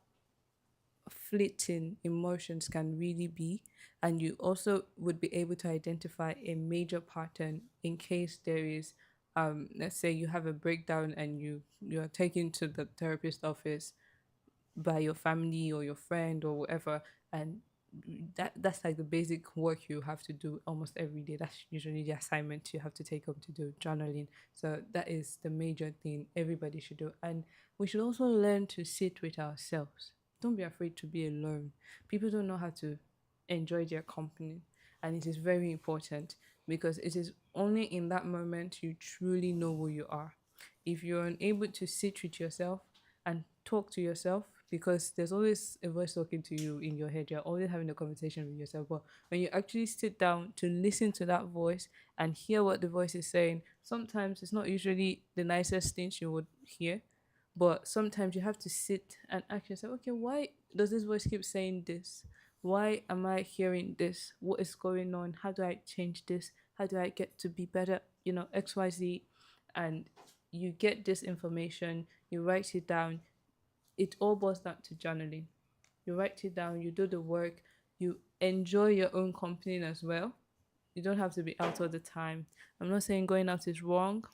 fleeting emotions can really be, and you also would be able to identify a major pattern in case there is, let's say you have a breakdown and you're taken to the therapist office by your family or your friend or whatever, and that's like the basic work you have to do almost every day. That's usually the assignment you have to take up to do, journaling. So that is the major thing everybody should do. And we should also learn to sit with ourselves. Don't be afraid to be alone. People don't know how to enjoy their company, and it is very important, because it is only in that moment you truly know who you are. If you're unable to sit with yourself and talk to yourself, because there's always a voice talking to you in your head, you're always having a conversation with yourself, but when you actually sit down to listen to that voice and hear what the voice is saying, sometimes it's not usually the nicest things you would hear, but sometimes you have to sit and ask yourself, okay, why does this voice keep saying this? Why am I hearing this? What is going on? How do I change this? How do I get to be better? XYZ. And you get this information, you write it down. It all boils down to journaling. You write it down, you do the work, you enjoy your own company as well. You don't have to be out all the time. I'm not saying going out is wrong,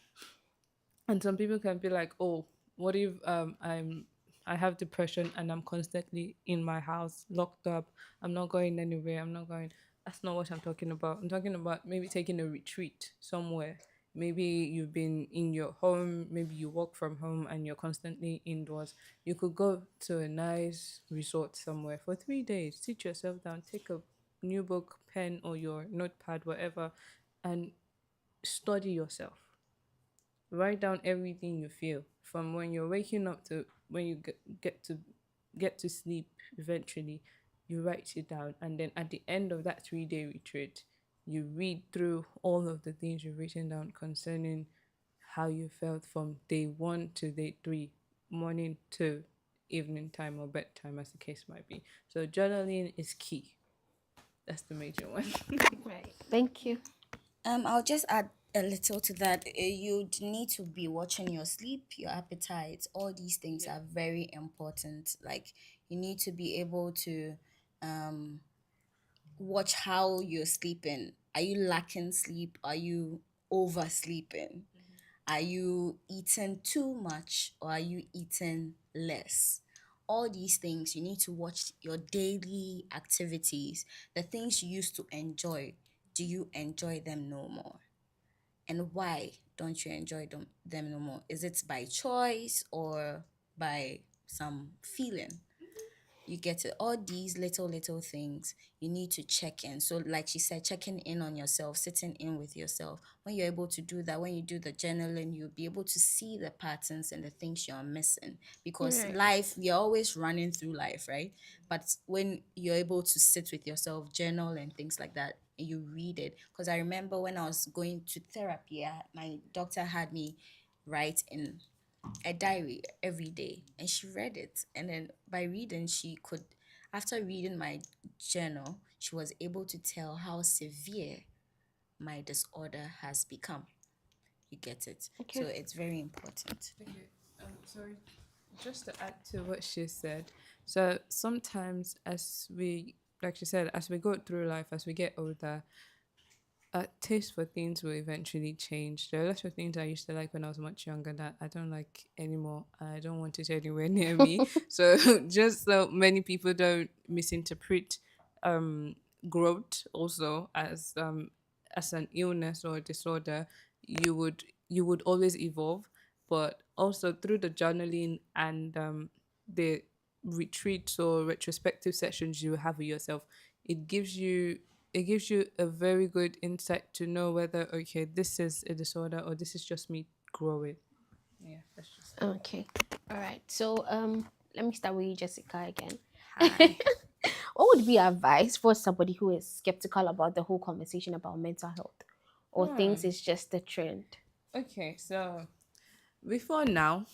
and some people can be like, oh, what if I have depression and I'm constantly in my house locked up, I'm not going anywhere, I'm not going. That's not what I'm talking about. I'm talking about maybe taking a retreat somewhere. Maybe you've been in your home, maybe you work from home and you're constantly indoors. You could go to a nice resort somewhere for 3 days, sit yourself down, take a new book, pen, or your notepad, whatever, and study yourself. Write down everything you feel from when you're waking up to when you get to sleep eventually. You write it down, and then at the end of that 3-day retreat, you read through all of the things you've written down concerning how you felt from day 1 to day 3, morning to evening time or bedtime, as the case might be. So journaling is key. That's the major one. Right. Thank you. I'll just add a little to that. You'd need to be watching your sleep, your appetite. All these things are very important. Like, you need to be able to um watch how you're sleeping. Are you lacking sleep? Are you oversleeping? Are you eating too much or are you eating less? All these things, you need to watch your daily activities, the things you used to enjoy. Do you enjoy them no more? And why don't you enjoy them no more? Is it by choice or by some feeling? You get it. All these little things you need to check in. So like she said, checking in on yourself, sitting in with yourself. When you're able to do that, when you do the journaling, you'll be able to see the patterns and the things you're missing. Because Right. life, we are always running through life, right? But when you're able to sit with yourself, journal and things like that, and you read it. Because I remember when I was going to therapy, my doctor had me write in a diary every day, and she read it, and then by reading she could, after reading my journal, she was able to tell how severe my disorder has become. You get it? So Okay. it's very important. Okay, sorry, just to add to what she said. So sometimes, as we, like she said, as we go through life, as we get older, taste for things will eventually change. There are lots of things I used to like when I was much younger that I don't like anymore. I don't want it anywhere near me. So just so many people don't misinterpret um, growth also as an illness or a disorder, you would always evolve, but also through the journaling and the retreats or retrospective sessions you have with yourself, it gives you it gives you a very good insight to know whether, okay, this is a disorder or this is just me growing. Yeah, that's just it. Okay. All right. So let me start with you, Jessica, again. Hi. What would be your advice for somebody who is skeptical about the whole conversation about mental health or thinks Hmm. it's just a trend? Okay, so before now,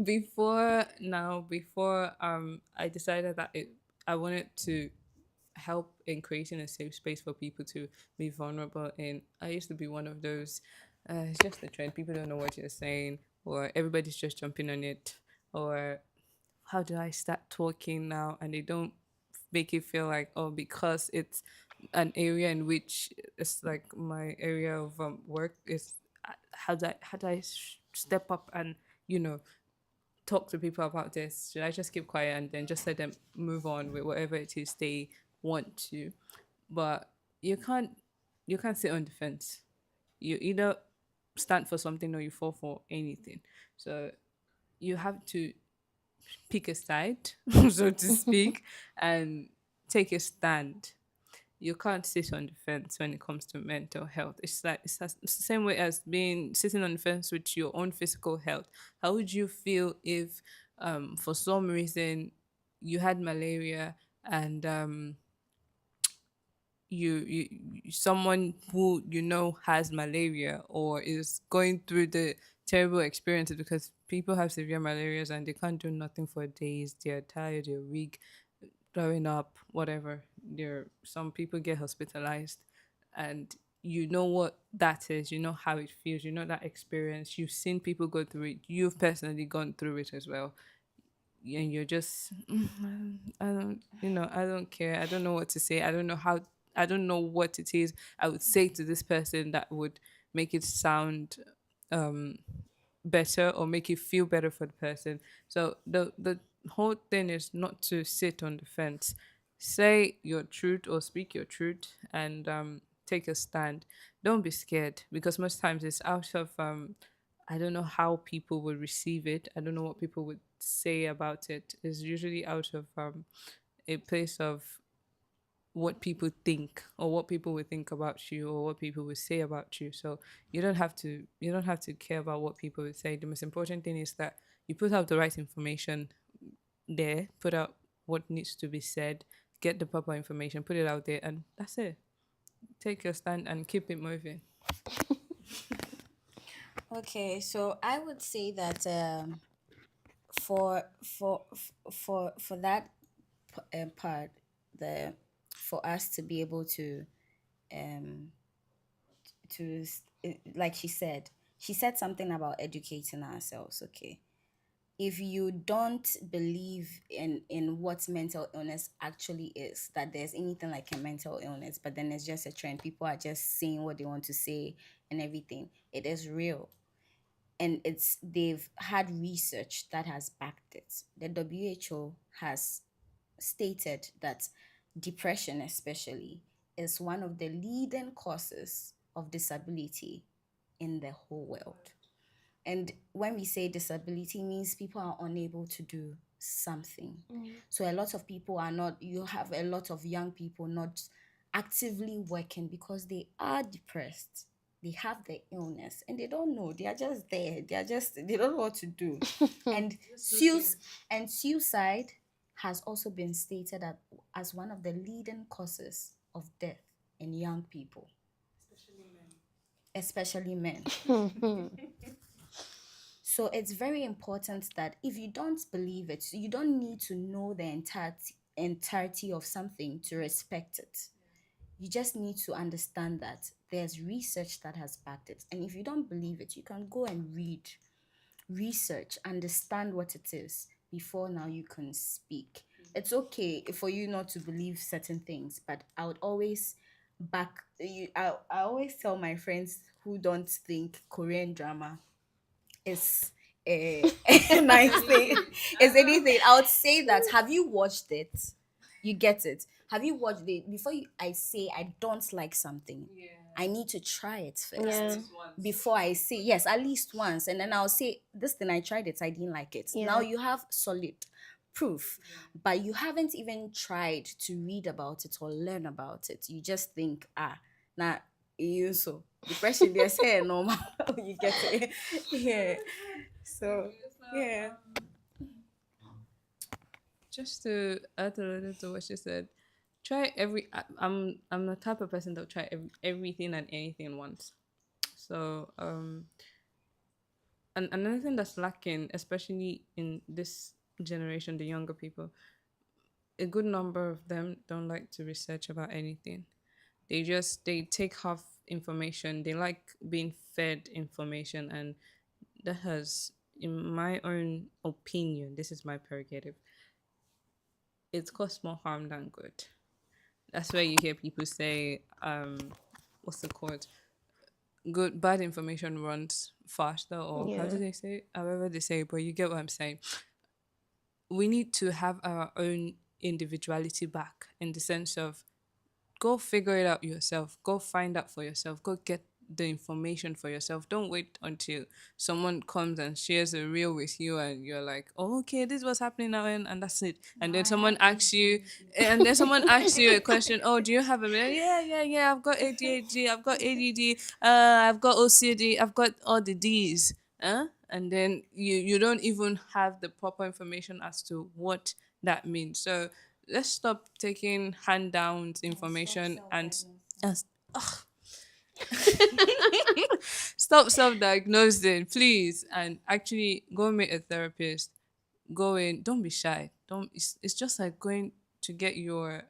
before I decided that I wanted to help in creating a safe space for people to be vulnerable in. I used to be one of those, it's just a trend. People don't know what you're saying, or everybody's just jumping on it, or how do I start talking now? And they don't make it feel like, oh, because it's an area in which it's like my area of work is, how do I step up and, you know, talk to people about this? Should I just keep quiet and then just let them move on with whatever it is they want to? But you can't you can't sit on the fence. You either stand for something or you fall for anything. So you have to pick a side, so to speak, and take a stand. You can't sit on the fence when it comes to mental health. It's the same way as being sitting on the fence with your own physical health. How would you feel if, for some reason, you had malaria and someone who you know has malaria or is going through the terrible experiences, because people have severe malarias and they can't do nothing for days, they're tired, they're weak, throwing up, whatever. There, some people get hospitalized, and you know what that is. You know how it feels. You know that experience. You've seen people go through it. You've personally gone through it as well, and you're just, I don't, I don't care. I don't know what to say. I don't know how. I don't know what it is I would say to this person that would make it sound um better or make you feel better for the person. So the whole thing is not to sit on the fence. Say your truth or speak your truth and take a stand. Don't be scared, because most times it's out of I don't know how people would receive it. I don't know what people would say about it. It's usually out of a place of what people think or what people will think about you or what people will say about you. So you don't have to care about what people will say. The most important thing is that you put out the right information there, put out what needs to be said, get the proper information, put it out there, and that's it. Take your stand and keep it moving. Okay, so I would say that for that part, the for us to be able to um like she said something about educating ourselves. Okay, if you don't believe in what mental illness actually is, that there's anything like a mental illness, but then it's just a trend, people are just saying what they want to say and everything, it is real. And they've had research that has backed it. The WHO has stated that depression especially is one of the leading causes of disability in the whole world. And when we say disability, means people are unable to do something. So a lot of people are not, you have a lot of young people not actively working because they are depressed. They have the illness and they don't know. They are just there. They don't know what to do. And suicide has also been stated as one of the leading causes of death in young people, especially men. So it's very important that if you don't believe it, you don't need to know the entirety of something to respect it. You just need to understand that there's research that has backed it. And if you don't believe it, you can go and research, understand what it is before now you can speak. It's okay for you not to believe certain things, but I would always back you. I always tell my friends who don't think Korean drama is a nice thing, is anything, I would say that, have you watched it? You get it? Have you watched it? Before I say I don't like something, I need to try it first. Yeah. Before I say yes, at least once, and then I'll say this thing, I tried it, I didn't like it. Yeah. Now you have solid proof, but you haven't even tried to read about it or learn about it. You just think, now you so depression, they say normal. You get it? Yeah. So yeah. Just to add a little to what she said, try I'm the type of person that will try everything and anything once. So and another thing that's lacking, especially in this generation, the younger people, a good number of them don't like to research about anything. They take half information. They like being fed information, and that has, in my own opinion, this is my prerogative, it's caused more harm than good. That's where you hear people say, what's the quote? Bad information runs faster, or how do Yeah. they say it? However they say it, but you get what I'm saying. We need to have our own individuality back, in the sense of, go figure it out yourself. Go find out for yourself. Go get the information for yourself. Don't wait until someone comes and shares a reel with you and you're like, oh, okay, this is what's happening now, and that's it. And then someone asks you, a question. Oh, do you have a reel? Yeah. I've got ADHD. I've got ADD. I've got OCD. I've got all the D's. And then you don't even have the proper information as to what that means. So let's stop taking hand downs information and stop self-diagnosing, please, and actually go meet a therapist. Go in, don't be shy. Don't It's just like going to get your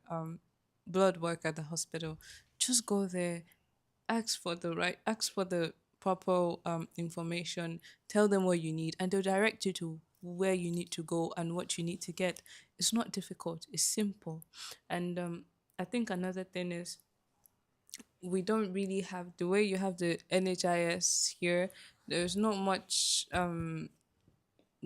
blood work at the hospital. Just go there, ask for the proper information, tell them what you need, and they'll direct you to where you need to go and what you need to get. It's not difficult, it's simple. And I think another thing is, we don't really have the way you have the NHIS here. There's not much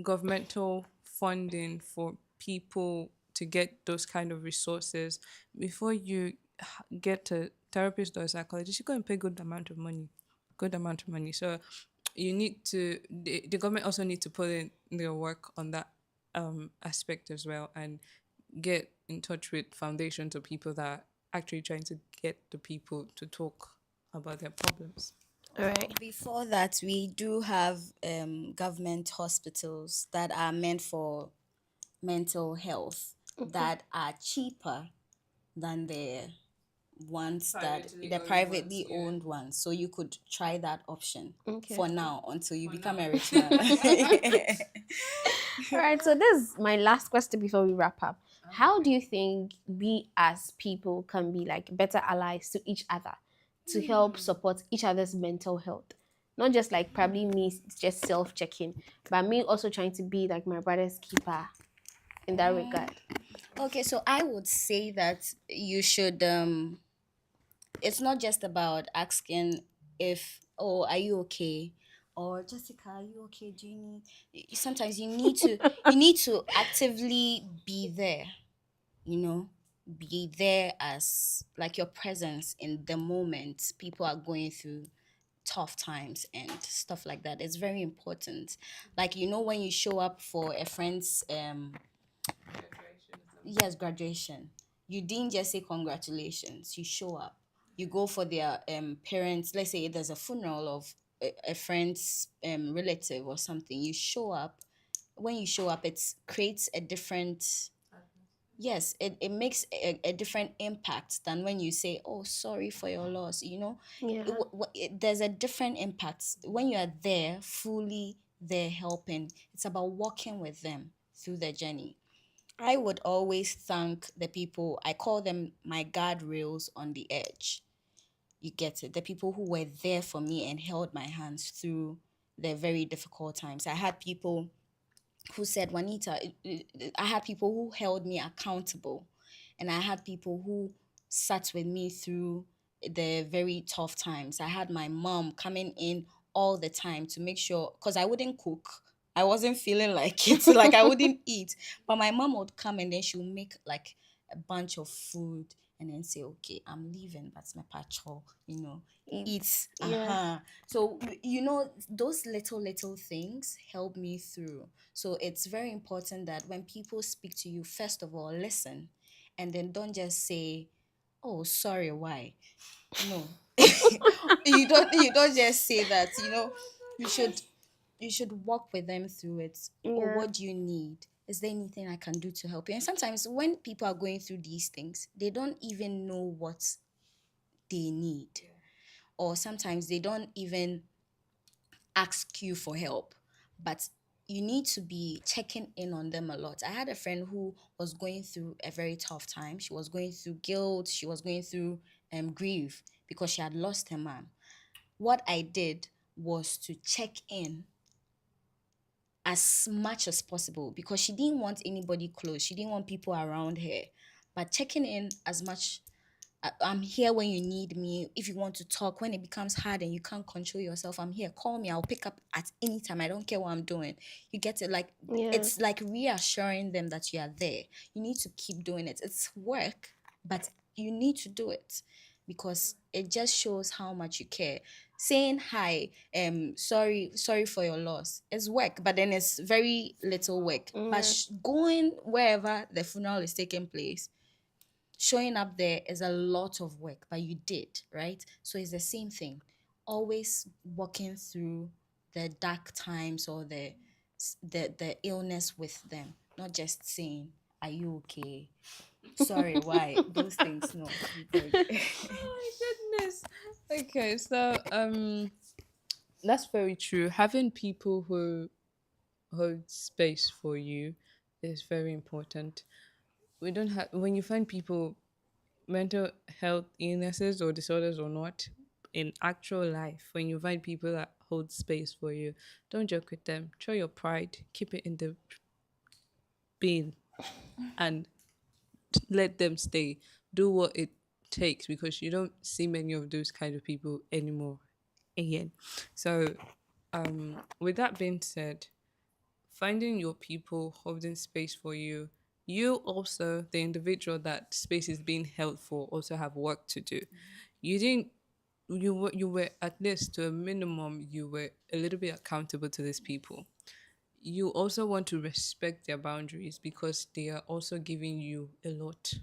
governmental funding for people to get those kind of resources. Before you get a therapist or a psychologist, you go and pay good amount of money. So you need to, the government also need to put in their work on that aspect as well, and get in touch with foundations or people that are actually trying to get the people to talk about their problems. All right. Before that, we do have government hospitals that are meant for mental health that are cheaper than the ones the privately owned ones. So you could try that option for now until you become a rich man. All right. So this is my last question before we wrap up. How do you think we as people can be like better allies to each other to help support each other's mental health? Not just like probably me just self checking, but me also trying to be like my brother's keeper in that regard. Okay, so I would say that you should it's not just about asking if, oh, are you okay, or Jessica, are you okay, do you need, sometimes you need to actively be there, you know, be there as like your presence in the moment people are going through tough times and stuff like that. It's very important. Like, you know, when you show up for a friend's yes, graduation, you didn't just say congratulations, you show up, you go for their parents, let's say there's a funeral of a friend's relative or something, you show up. When you show up, it creates a different, yes, it makes a different impact than when you say, oh, sorry for your loss, you know. Yeah. There's a different impact when you are there, fully there helping. It's about walking with them through the journey. I would always thank the people, I call them my guardrails on the edge. You get it? The people who were there for me and held my hands through the very difficult times. I had people who said, Juanita, I had people who held me accountable. And I had people who sat with me through the very tough times. I had my mom coming in all the time to make sure, because I wouldn't cook. I wasn't feeling like it, like I wouldn't eat. But my mom would come and then she would make like a bunch of food and then say, okay, I'm leaving, that's my patrol, you know, Eat. eat. Yeah. So, you know, those little things help me through. So it's very important that when people speak to you, first of all, listen, and then don't just say, "Oh, sorry, why?" No, you don't just say that. You know, you should you should walk with them through it. Or Yeah. what do you need? Is there anything I can do to help you? And sometimes when people are going through these things, they don't even know what they need, or sometimes they don't even ask you for help, but you need to be checking in on them a lot. I had a friend who was going through a very tough time. She was going through guilt, she was going through grief because she had lost her mom. What I did was to check in as much as possible because she didn't want anybody close. She didn't want people around her. But checking in as much, I'm here when you need me. If you want to talk, when it becomes hard and you can't control yourself, I'm here. Call me. I'll pick up at any time. I don't care what I'm doing. You get it? Like, Yeah. it's like reassuring them that you are there. You need to keep doing it. It's work, but you need to do it because it just shows how much you care. Saying hi, sorry for your loss, is work, but then it's very little work. But Yeah. going wherever the funeral is taking place, showing up there is a lot of work, but you did, right? So it's the same thing. Always walking through the dark times or the illness with them, not just saying, "Are you okay? Sorry, why?" Those things, no. I beg. Oh my goodness. Okay, so that's very true. Having people who hold space for you is very important. We don't have when you find people mental health illnesses or disorders or not in actual life, when you find people that hold space for you, don't joke with them. Show your pride, keep it in the bin, and let them stay. Do what it takes because you don't see many of those kind of people anymore again. So, with that being said, finding your people holding space for you, you also, the individual that space is being held for, also have work to do. You didn't you were at least to a minimum, you were a little bit accountable to these people. You also want to respect their boundaries because they are also giving you a lot,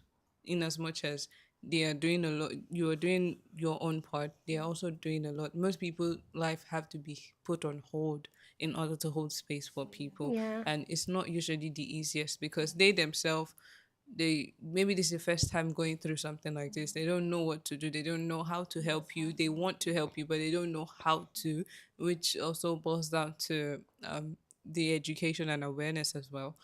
in as much as they are doing a lot, you are doing your own part, they are also doing a lot. Most people life have to be put on hold in order to hold space for people, Yeah. and it's not usually the easiest because they themselves, they maybe this is the first time going through something like this, they don't know what to do, they don't know how to help you, they want to help you but they don't know how to, which also boils down to the education and awareness as well.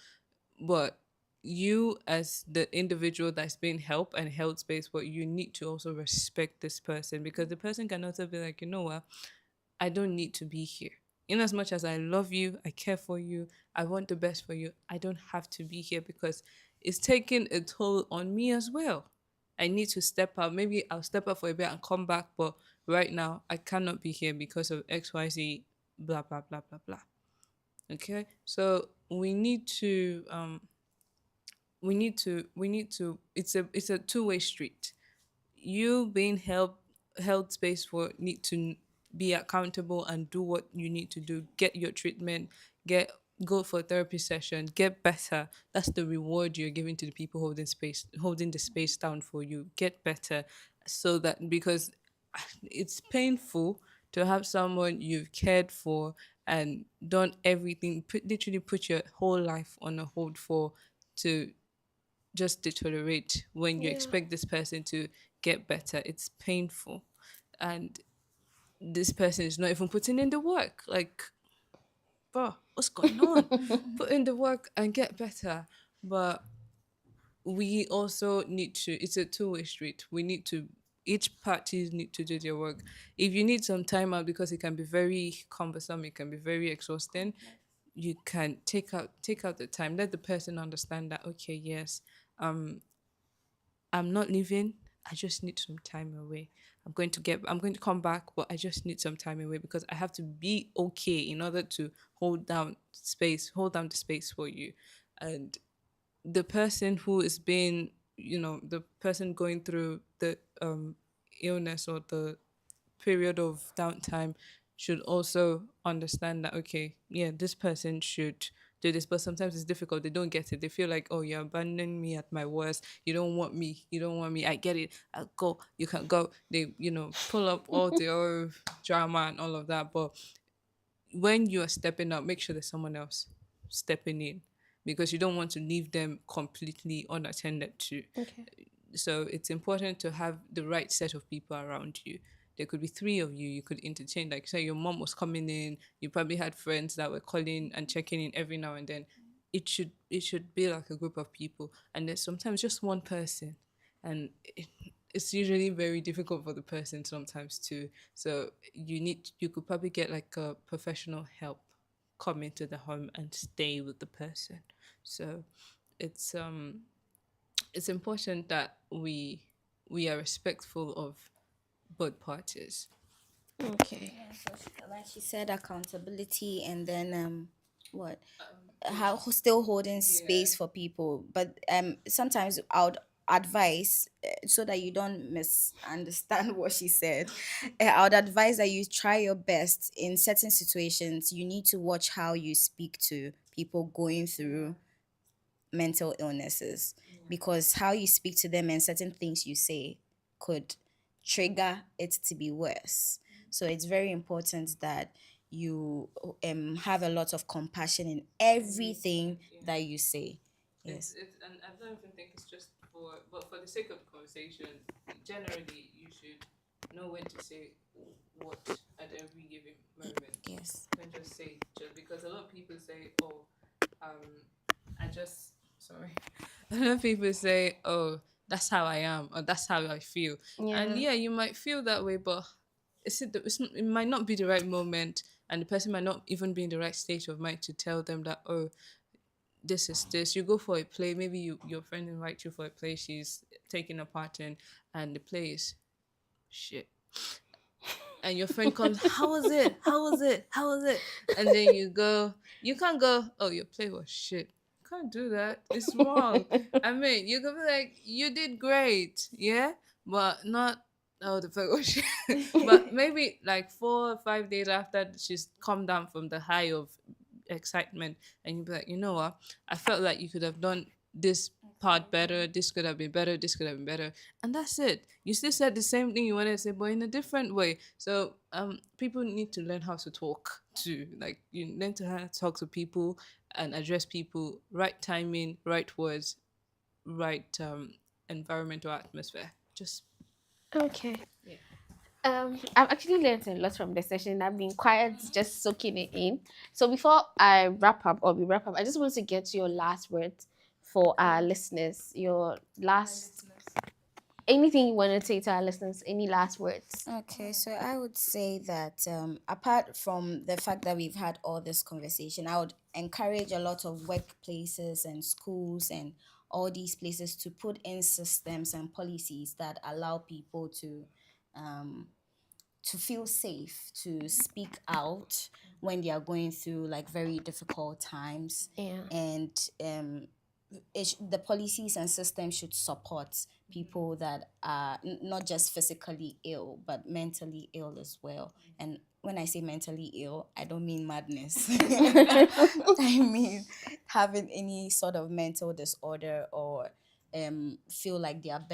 But you as the individual that's being helped and held space, but you need to also respect this person because the person can also be like, you know what, I don't need to be here. In as much as I love you, I care for you, I want the best for you, I don't have to be here because it's taking a toll on me as well. I need to step out. Maybe I'll step out for a bit and come back, but right now I cannot be here because of XYZ, blah, blah, blah, blah, blah. Okay. So we need to it's a two-way street. You being held space for need to be accountable and do what you need to do, get your treatment, get go for a therapy session, get better. That's the reward you're giving to the people holding the space down for you. Get better, so that, because it's painful to have someone you've cared for and done everything, literally put your whole life on a hold for, to just deteriorate when you Yeah. expect this person to get better. It's painful. And this person is not even putting in the work. Like, bro, what's going on? Put in the work and get better. But we also need to, it's a two-way street. We need to, each parties need to do their work. If you need some time out because it can be very cumbersome, it can be very exhausting, you can take out the time. Let the person understand that, okay, yes, I'm not leaving. I just need some time away. I'm going to come back, but I just need some time away because I have to be okay in order to hold down the space for you. And the person who is being, the person going through the illness or the period of downtime should also understand that, okay, yeah, this person should do this. But sometimes it's difficult. They don't get it. They feel like, oh, you're abandoning me at my worst. You don't want me. I get it. I'll go. You can go. They, pull up all their drama and all of that. But when you are stepping up, make sure there's someone else stepping in, because you don't want to leave them completely unattended to. Okay. So it's important to have the right set of people around you. There could be three of you. You could interchange. Like, say your mom was coming in, you probably had friends that were calling and checking in every now and then. It should be like a group of people, and there's sometimes just one person, and it's usually very difficult for the person sometimes too. So you could probably get like a professional help come into the home and stay with the person. So it's it's important that we are respectful of both parties. Okay. Yeah, so like she said, accountability, and then what? How still holding space for people, but sometimes I would advise, so that you don't misunderstand what she said. I would advise that you try your best in certain situations. You need to watch how you speak to people going through mental illnesses, because how you speak to them and certain things you say could trigger it to be worse. So it's very important that you have a lot of compassion in everything that you say. Yes. And I don't even think it's just but for the sake of the conversation, generally you should know when to say what at every given moment. Yes. Don't just say, just because a lot of people say, oh, I just sorry. A lot of people say, oh, that's how I am, or that's how I feel. And Yeah. yeah, you might feel that way, but it might not be the right moment, and the person might not even be in the right state of mind to tell them that, oh, this is this. You go for a play, maybe your friend invites you for a play, she's taking a part in, and the play is shit. And your friend comes, how was it? How was it? How was it? And then you can't go, oh, your play was shit. You can't do that. It's wrong. I mean, you could be like, you did great, yeah, but not, oh, the play was shit. But maybe like 4 or 5 days after she's come down from the high of excitement, and you'd be like, you know what? I felt like you could have done this part better. This could have been better. This could have been better. And that's it. You still said the same thing you wanted to say, but in a different way. So people need to learn how to talk too. Like, you learn to how to talk to people and address people. Right timing, right words, right environmental atmosphere. Just Okay. yeah. I've actually learned a lot from the session. I've been quiet, just soaking it in. So before I wrap up, or we wrap up, I just want to get your last words for our listeners. Your last. Anything you want to say to our listeners? Any last words? Okay, so I would say that apart from the fact that we've had all this conversation, I would encourage a lot of workplaces and schools and all these places to put in systems and policies that allow people um, to feel safe to speak out when they are going through like very difficult times. Yeah. And the policies and systems should support people that are not just physically ill but mentally ill as well. And when I say mentally ill, I don't mean madness. I mean having any sort of mental disorder, or feel like they are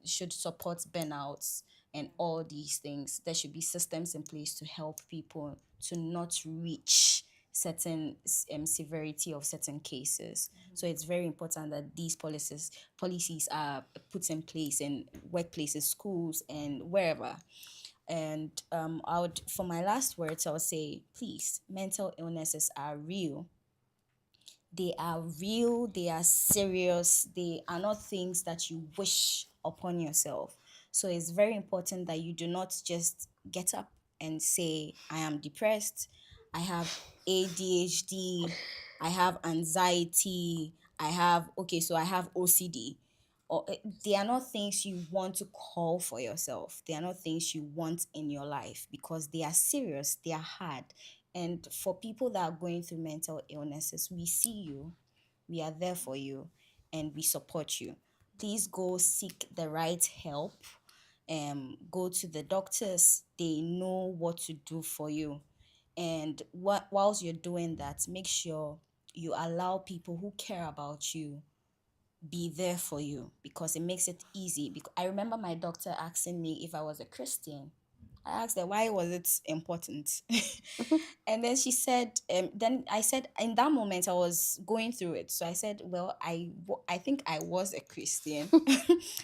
should support burnouts and all these things. There should be systems in place to help people to not reach certain severity of certain cases. So it's very important that these policies are put in place in workplaces, schools, and wherever. And I would, for my last words, I would say, please, mental illnesses are real. They are real, they are serious, they are not things that you wish upon yourself. So it's very important that you do not just get up and say, I am depressed, I have ADHD, I have anxiety, I have, okay, so I have OCD. Or they are not things you want to call for yourself. They are not things you want in your life because they are serious, they are hard. And for people that are going through mental illnesses, we see you, we are there for you, and we support you. Please go seek the right help. Go to the doctors, they know what to do for you. And whilst you're doing that, make sure you allow people who care about you be there for you, because it makes it easy. Because I remember my doctor asking me if I was a Christian. I asked her why was it important, and then she said. Then I said in that moment I was going through it, so I said, well, I think I was a Christian,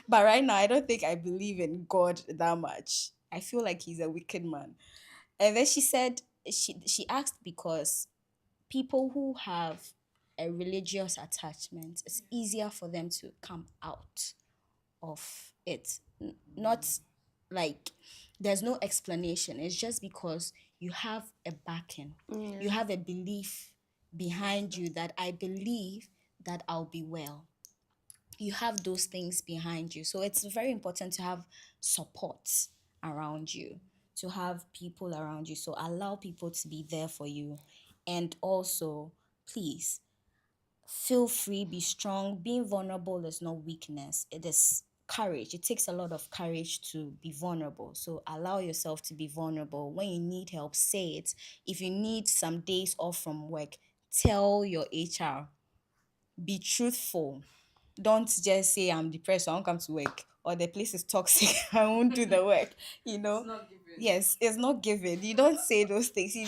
but right now I don't think I believe in God that much. I feel like he's a wicked man. And then she said she asked because people who have a religious attachment, it's easier for them to come out of it. Not like there's no explanation. It's just because you have a backing, you Yeah. have a belief behind you that I believe that I'll be well. You have those things behind you. So it's very important to have support around you, to have people around you. So allow people to be there for you. And also, please feel free, be strong. Being vulnerable is not weakness, it is courage. It takes a lot of courage to be vulnerable. So allow yourself to be vulnerable. When you need help, say it. If you need some days off from work, tell your HR. Be truthful. Don't just say I'm depressed, so I won't come to work, or the place is toxic, I won't do the work. You know, yes, it's not given. You don't say those things. You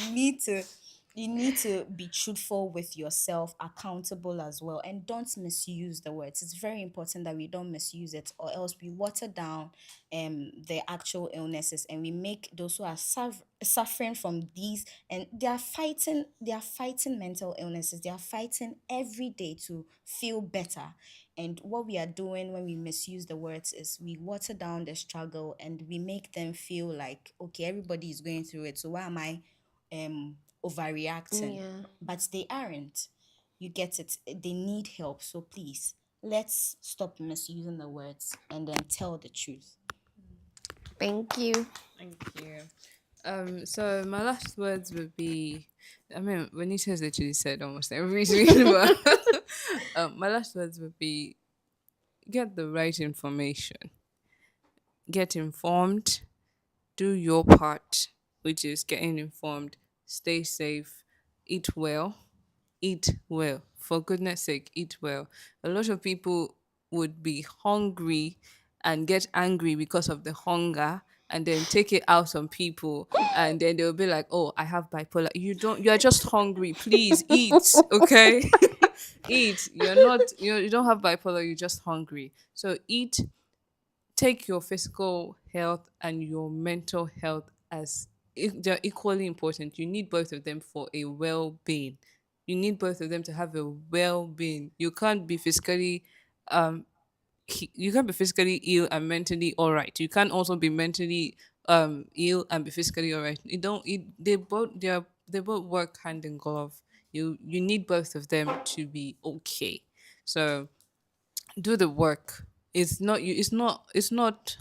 need to be truthful with yourself, accountable as well, and don't misuse the words. It's very important that we don't misuse it, or else we water down the actual illnesses, and we make those who are suffering from these, and they are fighting mental illnesses. They are fighting every day to feel better. And what we are doing when we misuse the words is we water down the struggle, and we make them feel like, okay, everybody is going through it, so why am I overreacting? Yeah. But they aren't. You get it. They need help. So please, let's stop misusing the words and then tell the truth. Thank you. Thank you. So my last words would be, I mean, Juanita has literally said almost everything, but my last words would be: get the right information, get informed, do your part, which is getting informed, stay safe, eat well, eat well. For goodness sake, eat well. A lot of people would be hungry and get angry because of the hunger, and then take it out on people, and then they'll be like, oh, I have bipolar. You're just hungry. Please eat, okay? Eat. You don't have bipolar, you're just hungry. So eat, take your physical health and your mental health as they're equally important. You need both of them for a well-being. You need both of them to have a well-being. You can't be physically you can't be physically ill and mentally all right. You can't also be mentally ill and be physically all right. You don't. They both work hand in glove. You need both of them to be okay. So do the work. It's not you. It's not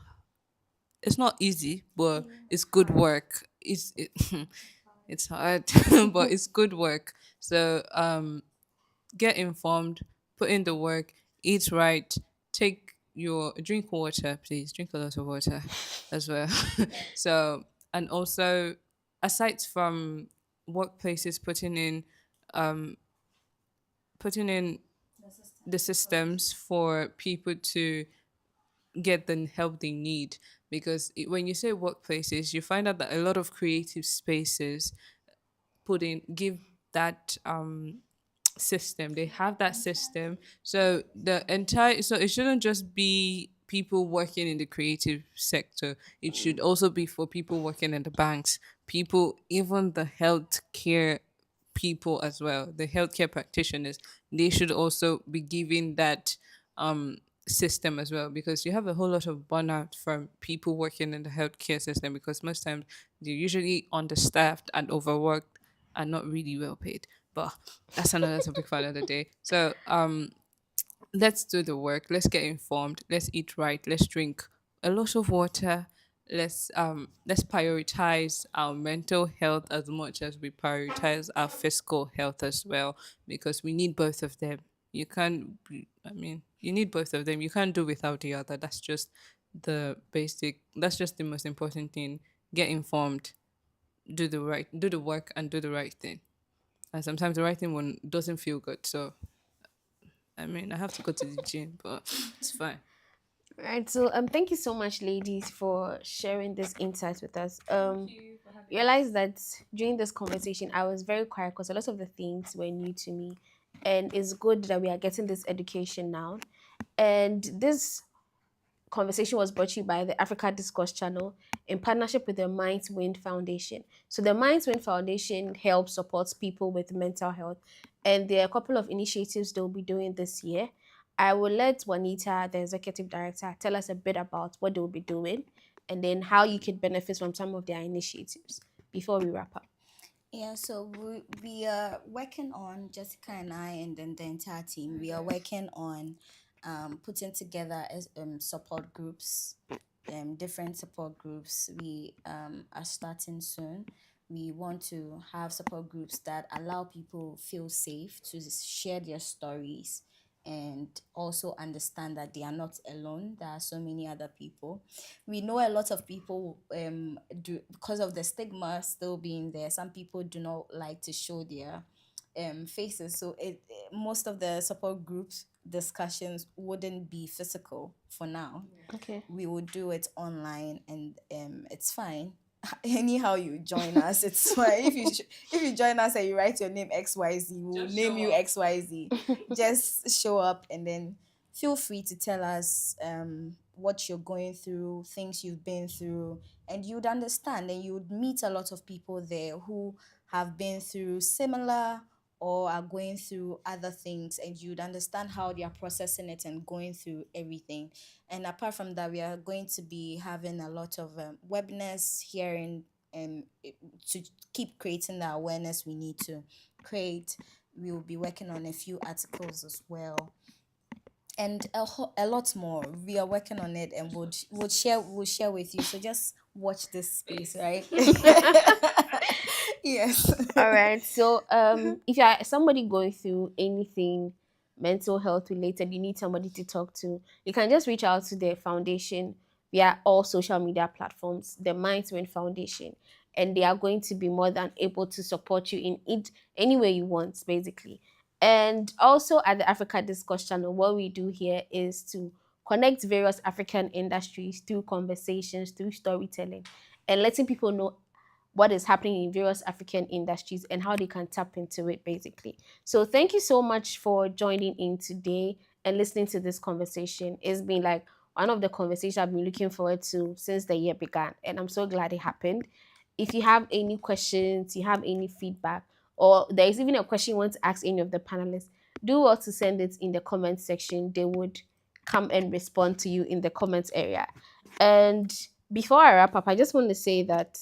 easy, but it's good work. It's hard, but it's good work. So get informed, put in the work, eat right, take your drink water, please drink a lot of water as well. So and also aside from workplaces putting in the systems for people to get the help they need, because when you say workplaces, you find out that a lot of creative spaces give that system. They have that system. So it shouldn't just be people working in the creative sector. It should also be for people working in the banks, people, even the healthcare people as well, the healthcare practitioners. They should also be given that system as well, because you have a whole lot of burnout from people working in the healthcare system, because most times they're usually understaffed and overworked and not really well paid. But that's another topic for another day. So let's do the work. Let's get informed. Let's eat right. Let's drink a lot of water. Let's prioritize our mental health as much as we prioritize our physical health as well, because we need both of them. I mean, you need both of them. You can't do without the other. That's just the most important thing. Get informed, do the work, and do the right thing. And sometimes the right thing one doesn't feel good. So I mean, I have to go to the gym, but it's fine. Right. So thank you so much, ladies, for sharing this insight with us. Realize that during this conversation I was very quiet because a lot of the things were new to me. And it's good that we are getting this education now. And this conversation was brought to you by the Africa Discourse channel in partnership with the Minds Wind Foundation. So the Minds Wind Foundation helps support people with mental health, and there are a couple of initiatives they'll be doing this year. I will let Juanita, the executive director, tell us a bit about what they'll be doing and then how you could benefit from some of their initiatives before we wrap up. Yeah, so we are working on, Jessica and I, and then the entire team, we are working on putting together as support groups, different support groups. We are starting soon. We want to have support groups that allow people feel safe to share their stories and also understand that they are not alone. There are so many other people. We know a lot of people do, because of the stigma still being there. Some people do not like to show their faces, so most of the support groups discussions wouldn't be physical for now. Okay. We will do it online, and it's fine. Anyhow you join us, it's fine. If you join us and you write your name XYZ, we'll name you XYZ. Just show up, and then feel free to tell us what you're going through, things you've been through, and you'd understand, and you would meet a lot of people there who have been through similar or are going through other things, and you'd understand how they are processing it and going through everything. And apart from that, we are going to be having a lot of webinars here to keep creating the awareness we need to create. We will be working on a few articles as well, and a lot more. We are working on it, and we'll share with you. So just watch this space, right? Yes. All right. So, if you are somebody going through anything mental health related, you need somebody to talk to, you can just reach out to the foundation via all social media platforms, the Mindswind Foundation, and they are going to be more than able to support you in it any way you want, basically. And also at the Africa Discourse channel, what we do here is to connect various African industries through conversations, through storytelling, and letting people know what is happening in various African industries and how they can tap into it, basically. So thank you so much for joining in today and listening to this conversation. It's been like one of the conversations I've been looking forward to since the year began, and I'm so glad it happened. If you have any questions, you have any feedback, or there is even a question you want to ask any of the panelists, do well to send it in the comment section. They would come and respond to you in the comments area. And before I wrap up, I just want to say that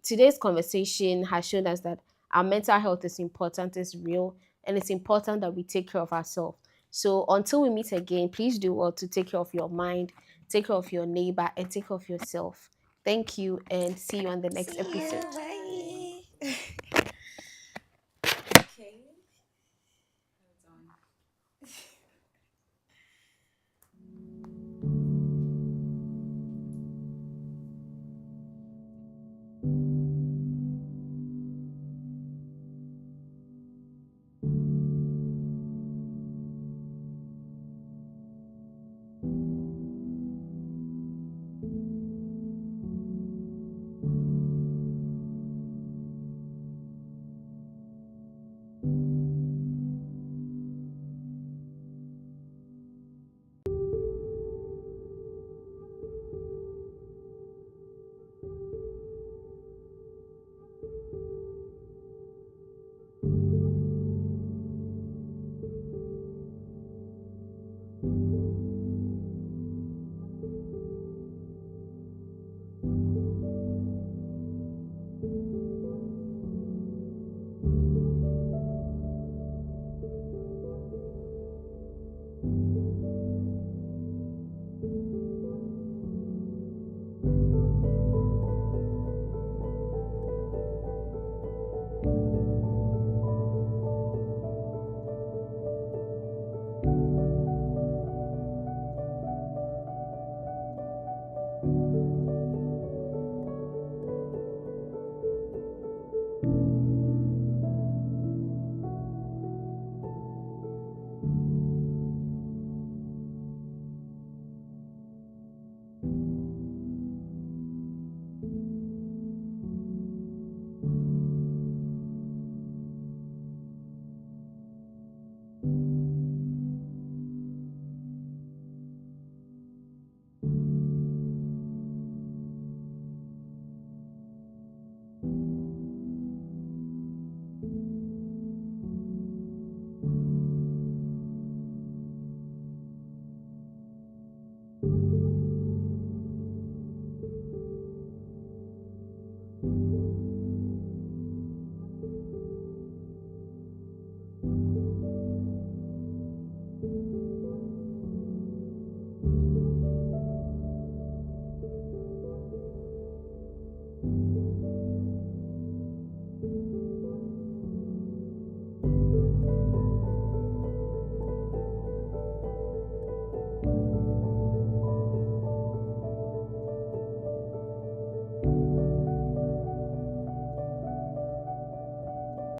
today's conversation has shown us that our mental health is important, is real, and it's important that we take care of ourselves. So until we meet again, please do well to take care of your mind, take care of your neighbor, and take care of yourself. Thank you, and see you on the next See you. episode. Bye. Okay.